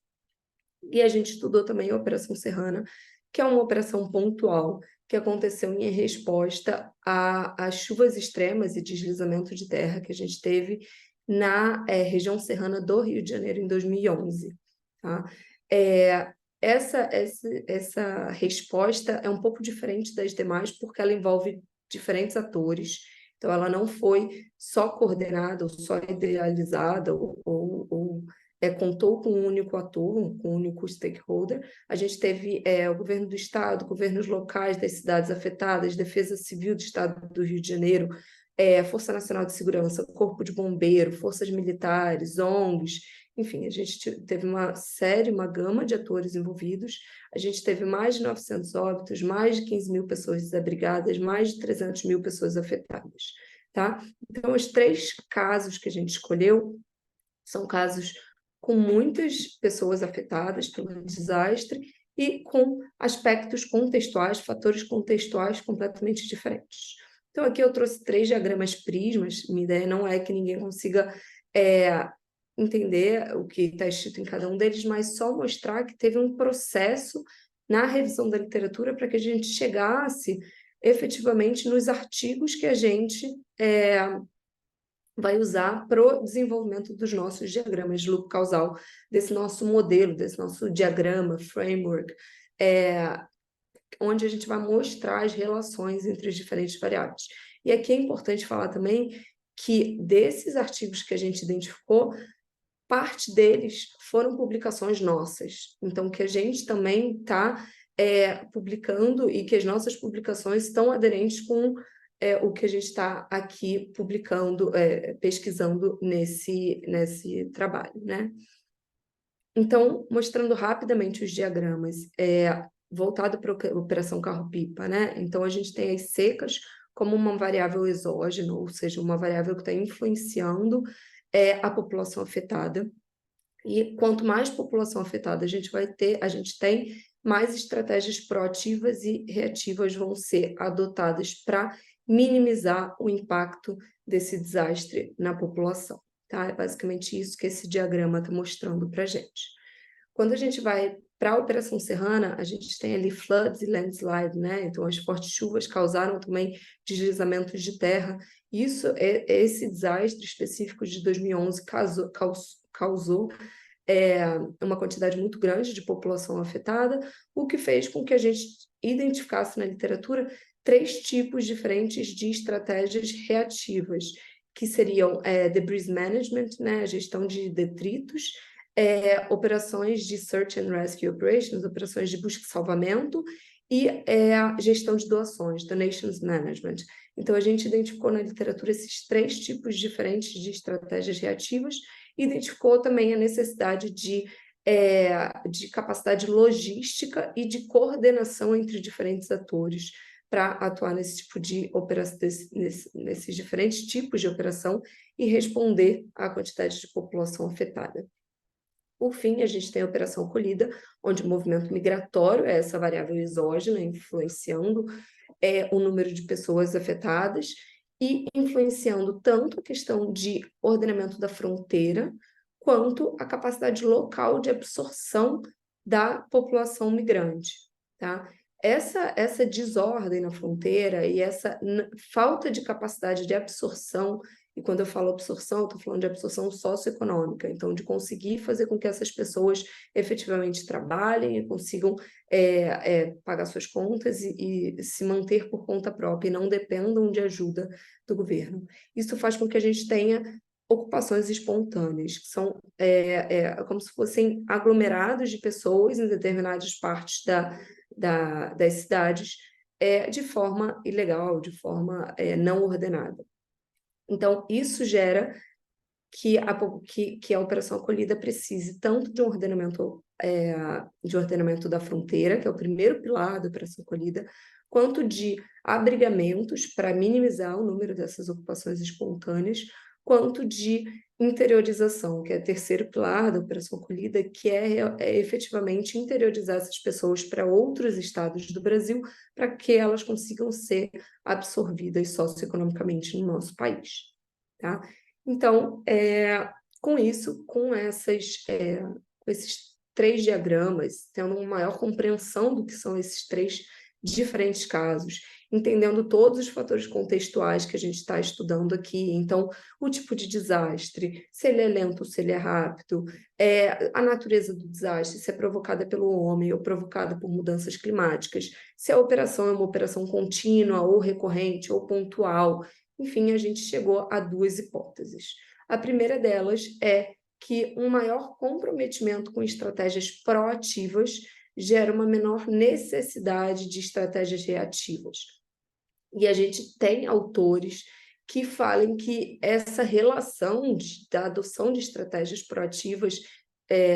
E a gente estudou também a Operação Serrana, que é uma operação pontual que aconteceu em resposta às chuvas extremas e deslizamento de terra que a gente teve na região serrana do Rio de Janeiro em 2011. Tá? Essa resposta é um pouco diferente das demais, porque ela envolve diferentes atores. Então, ela não foi só coordenada ou só idealizada ou contou com um único ator, com um único stakeholder. A gente teve o governo do estado, governos locais das cidades afetadas, Defesa Civil do Estado do Rio de Janeiro, Força Nacional de Segurança, Corpo de Bombeiro, Forças Militares, ONGs, enfim, a gente teve uma gama de atores envolvidos, a gente teve mais de 900 óbitos, mais de 15 mil pessoas desabrigadas, mais de 300 mil pessoas afetadas, tá? Então, os 3 casos que a gente escolheu são casos com muitas pessoas afetadas pelo desastre e com aspectos contextuais, fatores contextuais completamente diferentes. Então, aqui eu trouxe 3 diagramas prismas. Minha ideia não é que ninguém consiga entender o que está escrito em cada um deles, mas só mostrar que teve um processo na revisão da literatura para que a gente chegasse efetivamente nos artigos que a gente vai usar para o desenvolvimento dos nossos diagramas de loop causal, desse nosso modelo, desse nosso diagrama, framework, onde a gente vai mostrar as relações entre as diferentes variáveis. E aqui é importante falar também que desses artigos que a gente identificou, parte deles foram publicações nossas. Então, que a gente também está publicando e que as nossas publicações estão aderentes com o que a gente está aqui publicando, pesquisando nesse trabalho, né? Então, mostrando rapidamente os diagramas, voltado para a operação carro-pipa, né? Então, a gente tem as secas como uma variável exógena, ou seja, uma variável que está influenciando a população afetada. E quanto mais população afetada a gente tem, mais estratégias proativas e reativas vão ser adotadas para minimizar o impacto desse desastre na população, tá? É basicamente isso que esse diagrama está mostrando para a gente. Quando a gente vai para a Operação Serrana, a gente tem ali floods e landslide, né? Então, as fortes chuvas causaram também deslizamentos de terra. Esse desastre específico de 2011 causou uma quantidade muito grande de população afetada, o que fez com que a gente identificasse na literatura 3 tipos diferentes de estratégias reativas, que seriam debris management, né, a gestão de detritos, operações de search and rescue operations, operações de busca e salvamento, e a gestão de doações, donations management. Então, a gente identificou na literatura esses 3 tipos diferentes de estratégias reativas, e identificou também a necessidade de capacidade logística e de coordenação entre diferentes atores para atuar nesse tipo de operação, nesses diferentes tipos de operação e responder à quantidade de população afetada. Por fim, a gente tem a operação acolhida, onde o movimento migratório é essa variável exógena, influenciando o número de pessoas afetadas e influenciando tanto a questão de ordenamento da fronteira, quanto a capacidade local de absorção da população migrante, tá? Essa desordem na fronteira e essa falta de capacidade de absorção, e quando eu falo absorção, eu estou falando de absorção socioeconômica, então de conseguir fazer com que essas pessoas efetivamente trabalhem e consigam pagar suas contas e se manter por conta própria e não dependam de ajuda do governo. Isso faz com que a gente tenha ocupações espontâneas, que são como se fossem aglomerados de pessoas em determinadas partes das cidades de forma ilegal, de forma não ordenada. Então, isso gera que a operação acolhida precise tanto de um ordenamento da fronteira, que é o primeiro pilar da operação acolhida, quanto de abrigamentos para minimizar o número dessas ocupações espontâneas, quanto de interiorização, que é o terceiro pilar da operação acolhida, que é efetivamente interiorizar essas pessoas para outros estados do Brasil, para que elas consigam ser absorvidas socioeconomicamente no nosso país, tá? Então, com isso, com esses 3 diagramas, tendo uma maior compreensão do que são esses 3 diferentes casos, entendendo todos os fatores contextuais que a gente está estudando aqui, então, o tipo de desastre, se ele é lento ou se ele é rápido, a natureza do desastre, se é provocada pelo homem ou provocada por mudanças climáticas, se a operação é uma operação contínua ou recorrente ou pontual, enfim, a gente chegou a 2 hipóteses. A primeira delas é que um maior comprometimento com estratégias proativas gera uma menor necessidade de estratégias reativas. E a gente tem autores que falem que essa relação da adoção de estratégias proativas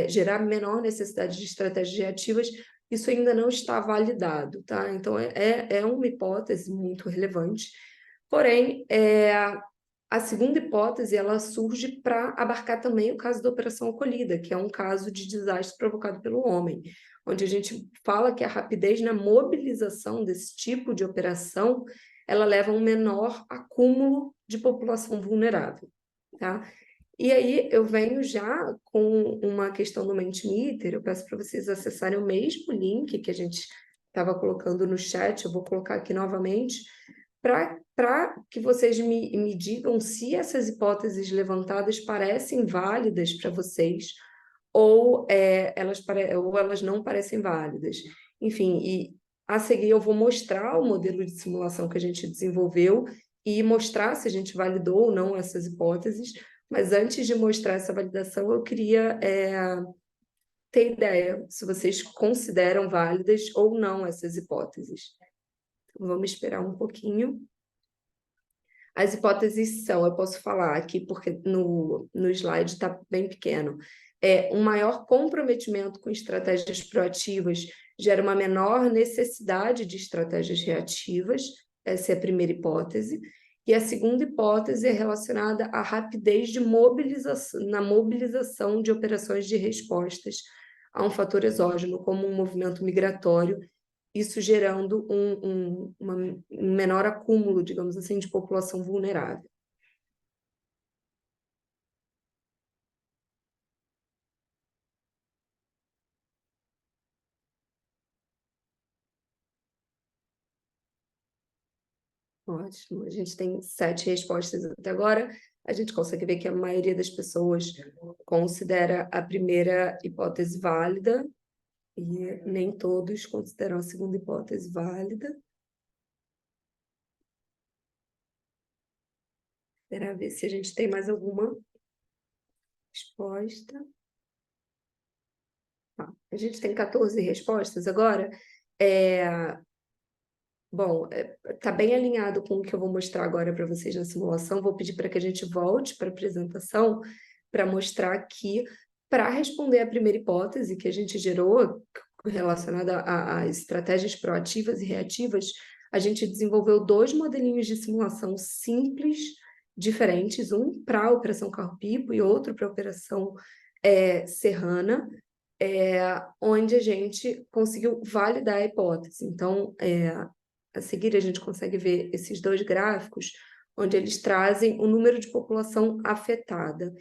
gerar menor necessidade de estratégias reativas, isso ainda não está validado, tá? Então, é uma hipótese muito relevante. Porém, a segunda hipótese, ela surge para abarcar também o caso da Operação Acolhida, que é um caso de desastre provocado pelo homem, onde a gente fala que a rapidez na mobilização desse tipo de operação, ela leva a um menor acúmulo de população vulnerável, tá? E aí eu venho já com uma questão do Mentimeter, eu peço para vocês acessarem o mesmo link que a gente estava colocando no chat, eu vou colocar aqui novamente, para que vocês me digam se essas hipóteses levantadas parecem válidas para vocês, ou elas não parecem válidas. Enfim, e a seguir eu vou mostrar o modelo de simulação que a gente desenvolveu e mostrar se a gente validou ou não essas hipóteses, mas antes de mostrar essa validação, eu queria ter ideia se vocês consideram válidas ou não essas hipóteses. Então, vamos esperar um pouquinho. As hipóteses são, eu posso falar aqui porque no slide está bem pequeno, um maior comprometimento com estratégias proativas gera uma menor necessidade de estratégias reativas, essa é a primeira hipótese, e a segunda hipótese é relacionada à rapidez de na mobilização de operações de respostas a um fator exógeno, como um movimento migratório, isso gerando um menor acúmulo, digamos assim, de população vulnerável. Ótimo, a gente tem 7 respostas até agora. A gente consegue ver que a maioria das pessoas considera a primeira hipótese válida e nem todos consideram a segunda hipótese válida. Espera ver se a gente tem mais alguma resposta. A gente tem 14 respostas agora. Bom, está bem alinhado com o que eu vou mostrar agora para vocês na simulação. Vou pedir para que a gente volte para a apresentação para mostrar aqui, para responder a primeira hipótese que a gente gerou relacionada a estratégias proativas e reativas, a gente desenvolveu 2 modelinhos de simulação simples, diferentes, um para a Operação Carro-Pipo e outro para a Operação Serrana, onde a gente conseguiu validar a hipótese. Então, a seguir, a gente consegue ver esses 2 gráficos, onde eles trazem o número de população afetada.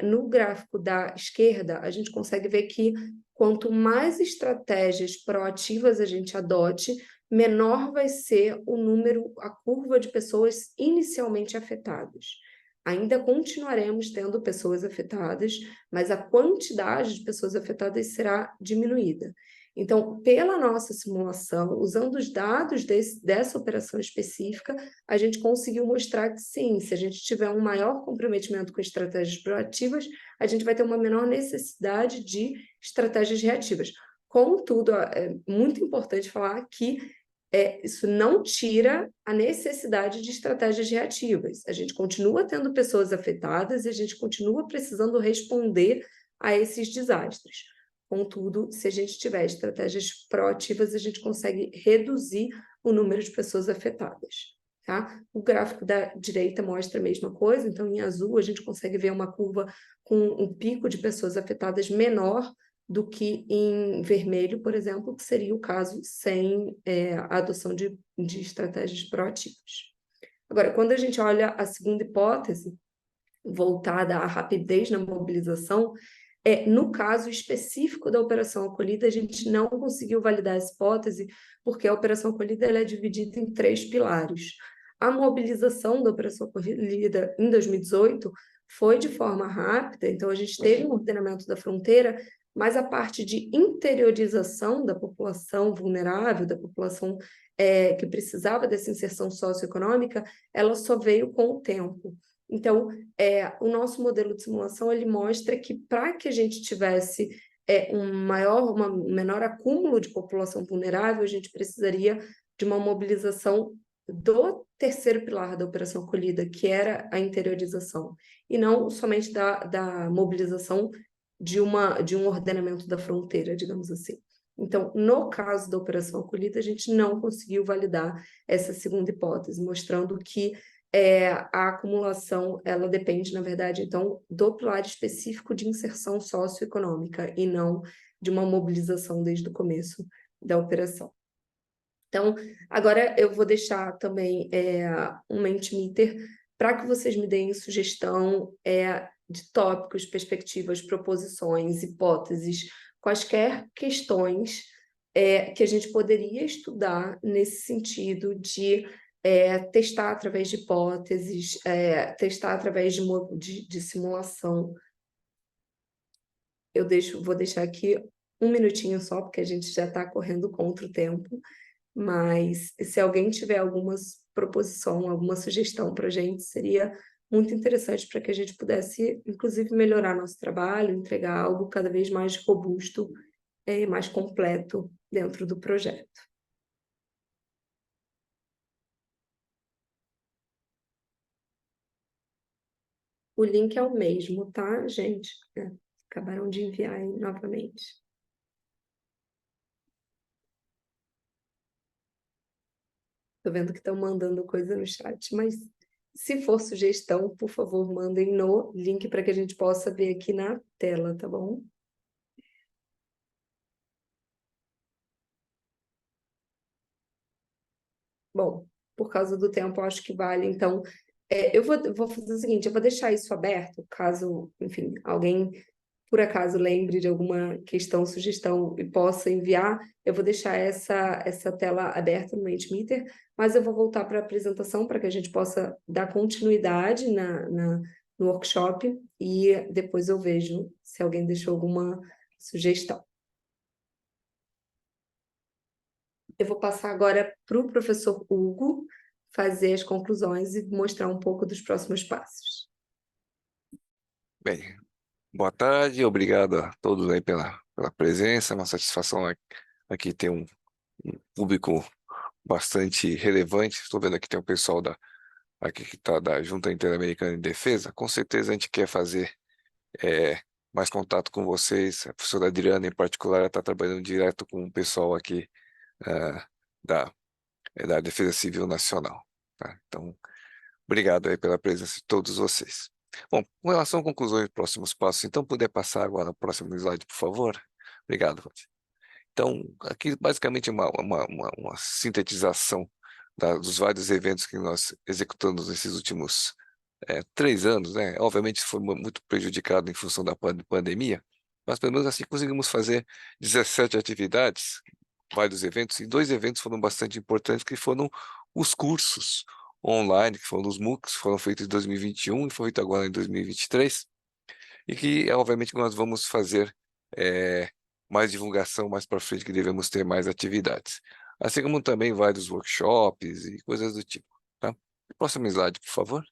No gráfico da esquerda, a gente consegue ver que quanto mais estratégias proativas a gente adote, menor vai ser o número, a curva de pessoas inicialmente afetadas. Ainda continuaremos tendo pessoas afetadas, mas a quantidade de pessoas afetadas será diminuída. Então, pela nossa simulação, usando os dados dessa operação específica, a gente conseguiu mostrar que sim, se a gente tiver um maior comprometimento com estratégias proativas, a gente vai ter uma menor necessidade de estratégias reativas. Contudo, é muito importante falar que isso não tira a necessidade de estratégias reativas. A gente continua tendo pessoas afetadas e a gente continua precisando responder a esses desastres. Contudo, se a gente tiver estratégias proativas, a gente consegue reduzir o número de pessoas afetadas, tá? O gráfico da direita mostra a mesma coisa, então em azul a gente consegue ver uma curva com um pico de pessoas afetadas menor do que em vermelho, por exemplo, que seria o caso sem a adoção de estratégias proativas. Agora, quando a gente olha a segunda hipótese, voltada à rapidez na mobilização, no caso específico da Operação Acolhida, a gente não conseguiu validar essa hipótese, porque a Operação Acolhida ela é dividida em 3 pilares. A mobilização da Operação Acolhida em 2018 foi de forma rápida, então a gente teve um ordenamento da fronteira, mas a parte de interiorização da população vulnerável, da população que precisava dessa inserção socioeconômica, ela só veio com o tempo. Então, o nosso modelo de simulação ele mostra que para que a gente tivesse um menor acúmulo de população vulnerável, a gente precisaria de uma mobilização do terceiro pilar da Operação Acolhida, que era a interiorização, e não somente da mobilização de um ordenamento da fronteira, digamos assim. Então, no caso da Operação Acolhida, a gente não conseguiu validar essa segunda hipótese, mostrando que a acumulação, ela depende, na verdade, então, do pilar específico de inserção socioeconômica e não de uma mobilização desde o começo da operação. Então, agora eu vou deixar também um Mentimeter para que vocês me deem sugestão de tópicos, perspectivas, proposições, hipóteses, quaisquer questões que a gente poderia estudar nesse sentido de testar através de hipóteses, testar através de simulação. Vou deixar aqui um minutinho só, porque a gente já está correndo contra o tempo. Mas se alguém tiver alguma proposição, alguma sugestão para a gente, seria muito interessante para que a gente pudesse, inclusive, melhorar nosso trabalho, entregar algo cada vez mais robusto e mais completo dentro do projeto. O link é o mesmo, tá, gente? Acabaram de enviar aí novamente. Tô vendo que estão mandando coisa no chat, mas se for sugestão, por favor, mandem no link para que a gente possa ver aqui na tela, tá bom? Bom, por causa do tempo, eu acho que vale. Então, eu vou fazer o seguinte, eu vou deixar isso aberto, caso, enfim, alguém por acaso lembre de alguma questão, sugestão e possa enviar, eu vou deixar essa tela aberta no Mentimeter, mas eu vou voltar para a apresentação para que a gente possa dar continuidade no workshop e depois eu vejo se alguém deixou alguma sugestão. Eu vou passar agora para o professor Hugo fazer as conclusões e mostrar um pouco dos próximos passos. Bem, boa tarde, obrigado a todos aí pela presença, é uma satisfação aqui ter um público bastante relevante. Estou vendo aqui tem um pessoal aqui que está da Junta Interamericana de Defesa. Com certeza a gente quer fazer mais contato com vocês. A professora Adriana, em particular, está trabalhando direto com o pessoal aqui da Defesa Civil Nacional. Tá? Então, obrigado aí pela presença de todos vocês. Bom, com relação a conclusões e próximos passos, então, puder passar agora o próximo slide, por favor? Obrigado, Rod. Então, aqui basicamente uma sintetização dos vários eventos que nós executamos nesses últimos 3 anos, né? Obviamente isso foi muito prejudicado em função da pandemia, mas pelo menos assim conseguimos fazer 17 atividades, vários eventos, e 2 eventos foram bastante importantes, que foram os cursos online, que foram os MOOCs, foram feitos em 2021 e foi feito agora em 2023, e que obviamente nós vamos fazer mais divulgação mais para frente, que devemos ter mais atividades. Assim como também vários workshops e coisas do tipo. Tá? Próximo slide, por favor.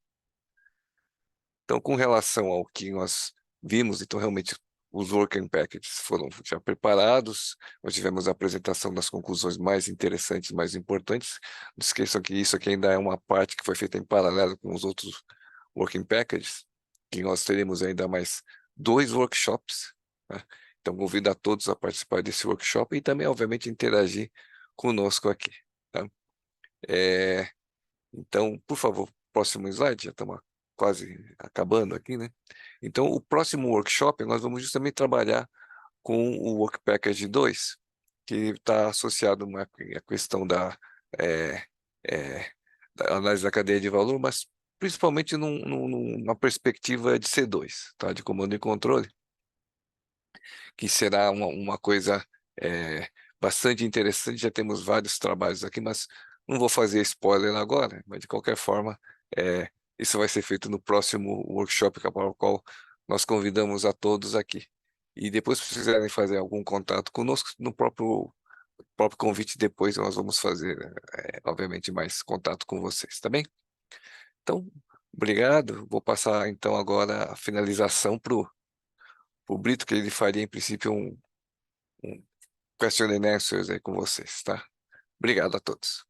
Então, com relação ao que nós vimos, então realmente os working packages foram já preparados, nós tivemos a apresentação das conclusões mais interessantes, mais importantes. Não esqueçam que isso aqui ainda é uma parte que foi feita em paralelo com os outros working packages, que nós teremos ainda mais 2 workshops, né? Então, convido a todos a participar desse workshop e também, obviamente, interagir conosco aqui. Tá? Então, por favor, próximo slide, já estamos quase acabando aqui, né? Então, o próximo workshop, nós vamos justamente trabalhar com o Work Package 2, que está associado à questão da análise da cadeia de valor, mas principalmente numa perspectiva de C2, tá? De comando e controle, que será uma coisa bastante interessante. Já temos vários trabalhos aqui, mas não vou fazer spoiler agora, mas de qualquer forma, isso vai ser feito no próximo workshop, para o qual nós convidamos a todos aqui. E depois, se quiserem fazer algum contato conosco, no próprio convite, depois nós vamos fazer, obviamente, mais contato com vocês, tá bem? Então, obrigado. Vou passar, então, agora a finalização para o Brito, que ele faria, em princípio, um question and answers aí com vocês, tá? Obrigado a todos.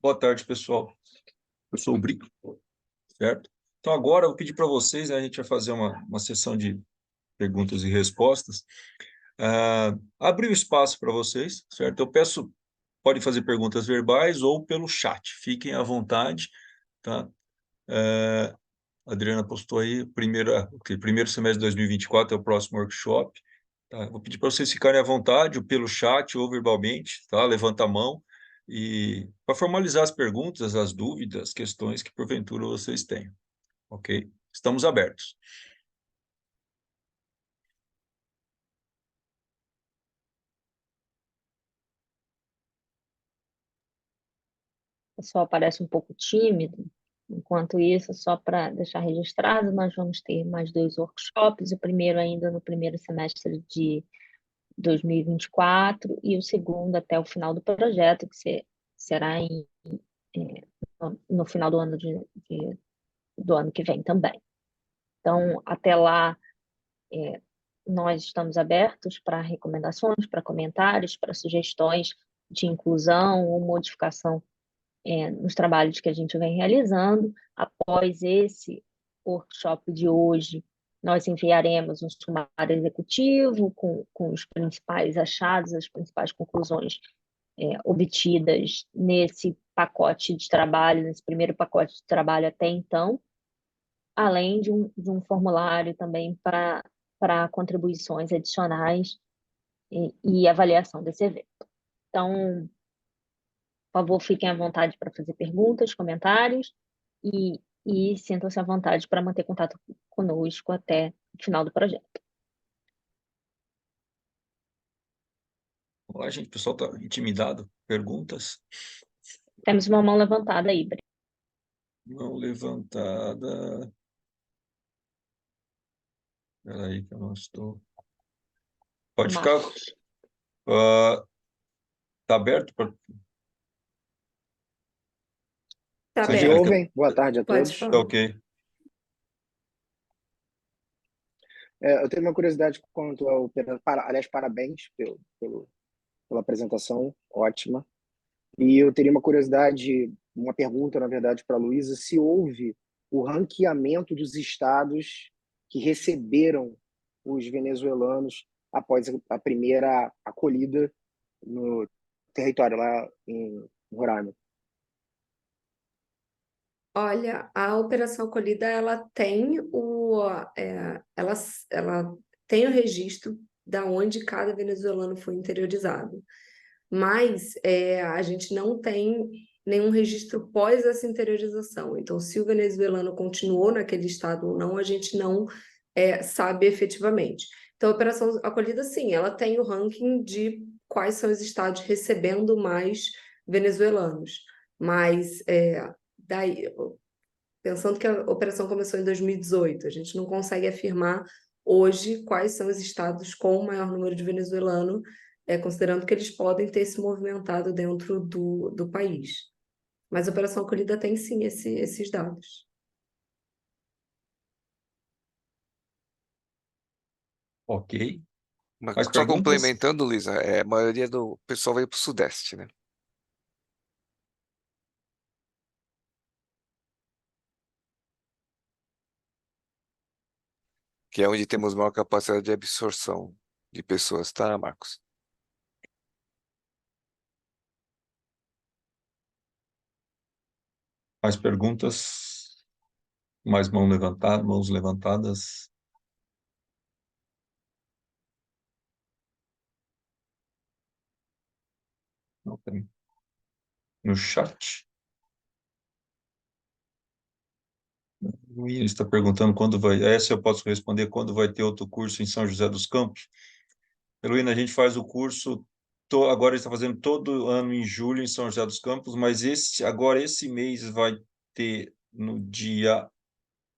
Boa tarde, pessoal. Eu sou o Brito, certo? Então, agora eu vou pedir para vocês, né, a gente vai fazer uma sessão de perguntas e respostas. Abrir o espaço para vocês, certo? Eu peço, podem fazer perguntas verbais ou pelo chat, fiquem à vontade, tá? A Adriana postou aí, primeiro semestre de 2024 é o próximo workshop, tá? Vou pedir para vocês ficarem à vontade, ou pelo chat ou verbalmente, tá? Levanta a mão, e para formalizar as perguntas, as dúvidas, as questões que porventura vocês tenham, ok? Estamos abertos. O pessoal parece um pouco tímido. Enquanto isso, só para deixar registrado, nós vamos ter mais 2 workshops, o primeiro ainda no primeiro semestre de 2024 e o segundo até o final do projeto, será no final do ano do ano que vem também. Então, até lá, nós estamos abertos para recomendações, para comentários, para sugestões de inclusão ou modificação nos trabalhos que a gente vem realizando. Após esse workshop de hoje, nós enviaremos um sumário executivo com os principais achados, as principais conclusões obtidas nesse pacote de trabalho, nesse primeiro pacote de trabalho até então, além de um formulário também para contribuições adicionais e avaliação desse evento. Então, por favor, fiquem à vontade para fazer perguntas, comentários e sintam-se à vontade para manter contato conosco até o final do projeto. Olá, gente, o pessoal está intimidado? Perguntas? Temos uma mão levantada aí, Breno. Mão levantada. Espera aí que eu não estou... Pode ficar... Marcos. Está aberto? Tá Vocês Me viram aberto. ouvem? Boa tarde a Pode todos. Tá falar. ok. Eu tenho uma curiosidade quanto ao... Aliás, parabéns pela apresentação, ótima. E eu teria uma curiosidade, uma pergunta, na verdade, para a Luísa, se houve o ranqueamento dos estados que receberam os venezuelanos após a primeira acolhida no território lá em Roraima. Olha, a Operação Acolhida, ela tem o registro da onde cada venezuelano foi interiorizado, mas a gente não tem nenhum registro pós essa interiorização. Então, se o venezuelano continuou naquele estado ou não, a gente não sabe efetivamente. Então, a Operação Acolhida, sim, ela tem o ranking de quais são os estados recebendo mais venezuelanos, mas daí, pensando que a operação começou em 2018, a gente não consegue afirmar hoje quais são os estados com o maior número de venezuelanos, considerando que eles podem ter se movimentado dentro do país. Mas a Operação Acolhida tem sim esses dados. Ok. Mas Mais só perguntas? complementando, Luísa, a maioria do pessoal veio para o Sudeste, né? Que é onde temos maior capacidade de absorção de pessoas, tá, Marcos? Mais perguntas? Mais mãos levantadas? Não tem. No chat? O William está perguntando quando vai... Essa eu posso responder, quando vai ter outro curso em São José dos Campos? Heloína, a gente faz o curso... Agora está fazendo todo ano em julho em São José dos Campos, mas agora esse mês vai ter no dia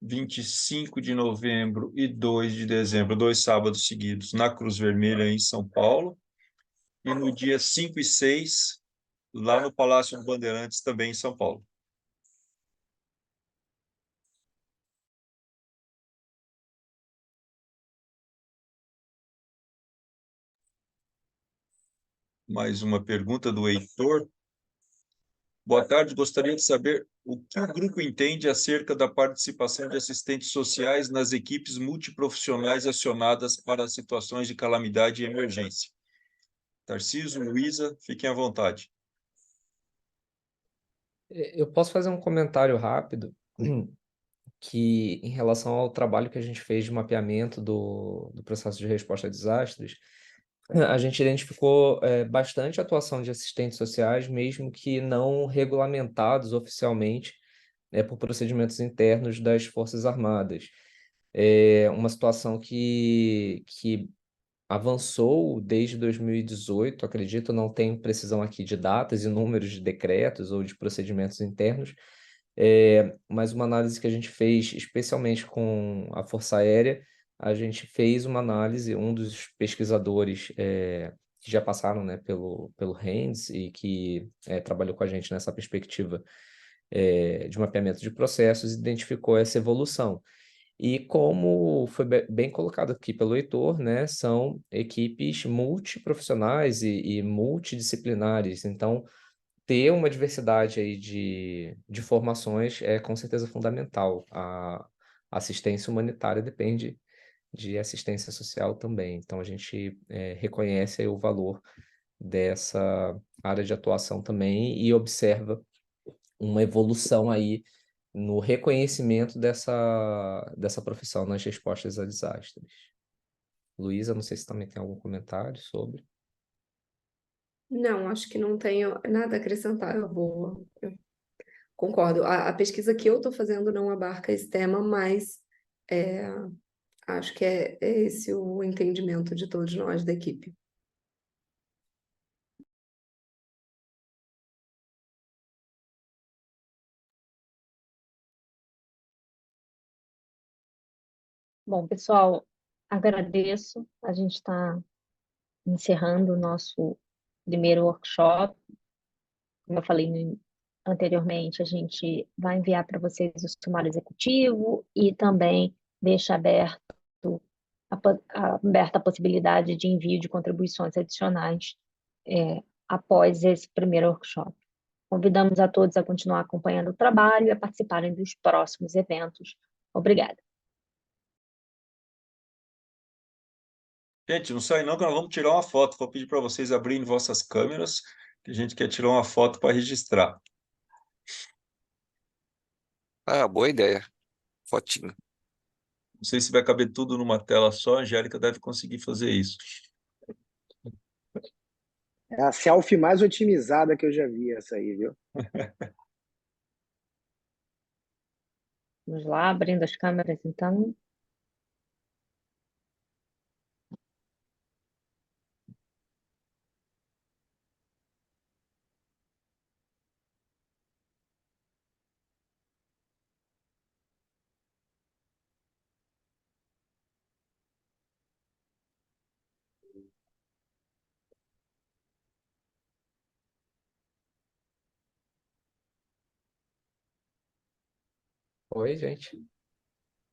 25 de novembro e 2 de dezembro, 2 sábados seguidos, na Cruz Vermelha, em São Paulo. E no dia 5 e 6, lá no Palácio dos Bandeirantes, também em São Paulo. Mais uma pergunta do Heitor. Boa tarde, gostaria de saber o que o grupo entende acerca da participação de assistentes sociais nas equipes multiprofissionais acionadas para situações de calamidade e emergência. Tarcísio, Luísa, fiquem à vontade. Eu posso fazer um comentário rápido que, em relação ao trabalho que a gente fez de mapeamento do processo de resposta a desastres, a gente identificou bastante atuação de assistentes sociais, mesmo que não regulamentados oficialmente, por procedimentos internos das Forças Armadas. É uma situação que avançou desde 2018, acredito, não tenho precisão aqui de datas e números de decretos ou de procedimentos internos, mas uma análise que a gente fez, especialmente com a Força Aérea, a gente fez uma análise, um dos pesquisadores que já passaram, né, pelo RENDS e que trabalhou com a gente nessa perspectiva de mapeamento de processos, identificou essa evolução. E como foi bem colocado aqui pelo Heitor, né, são equipes multiprofissionais e multidisciplinares, então ter uma diversidade aí de formações é com certeza fundamental. A assistência humanitária depende de assistência social também, então a gente reconhece aí o valor dessa área de atuação também e observa uma evolução aí no reconhecimento dessa profissão nas respostas a desastres. Luísa, não sei se também tem algum comentário sobre. Não, acho que não tenho nada a acrescentar. Eu concordo. A pesquisa que eu estou fazendo não abarca esse tema, mas é, acho que é esse o entendimento de todos nós da equipe. Bom, pessoal, agradeço. A gente está encerrando o nosso primeiro workshop. Como eu falei anteriormente, a gente vai enviar para vocês o sumário executivo e também deixa aberta a possibilidade de envio de contribuições adicionais após esse primeiro workshop. Convidamos a todos a continuar acompanhando o trabalho e a participarem dos próximos eventos. Obrigada. Gente, não sai não, que nós vamos tirar uma foto. Vou pedir para vocês abrirem vossas câmeras, que a gente quer tirar uma foto para registrar. Ah, boa ideia. Fotinho. Não sei se vai caber tudo numa tela só, a Angélica deve conseguir fazer isso. É a selfie mais otimizada que eu já vi, essa aí, viu? Vamos lá, abrindo as câmeras, então. Oi, gente.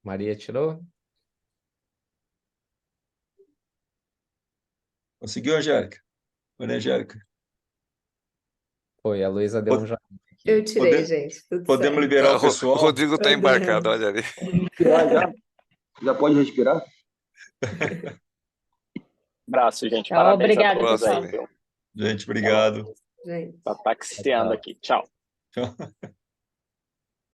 Maria tirou? Conseguiu, Angélica? Olha, Angélica. Foi, a Luísa deu um Pod- joinha Eu aqui. tirei, gente, tudo Podemos certo. liberar Ah, o pessoal? o Rodrigo está embarcado, olha ali. Respirar já? Já pode respirar? Abraço, gente. Então, Parabéns a obrigada, todos Próximo. aí, viu? Gente, obrigado. Gente. Tá taxiando Tchau. aqui. Tchau. Tchau.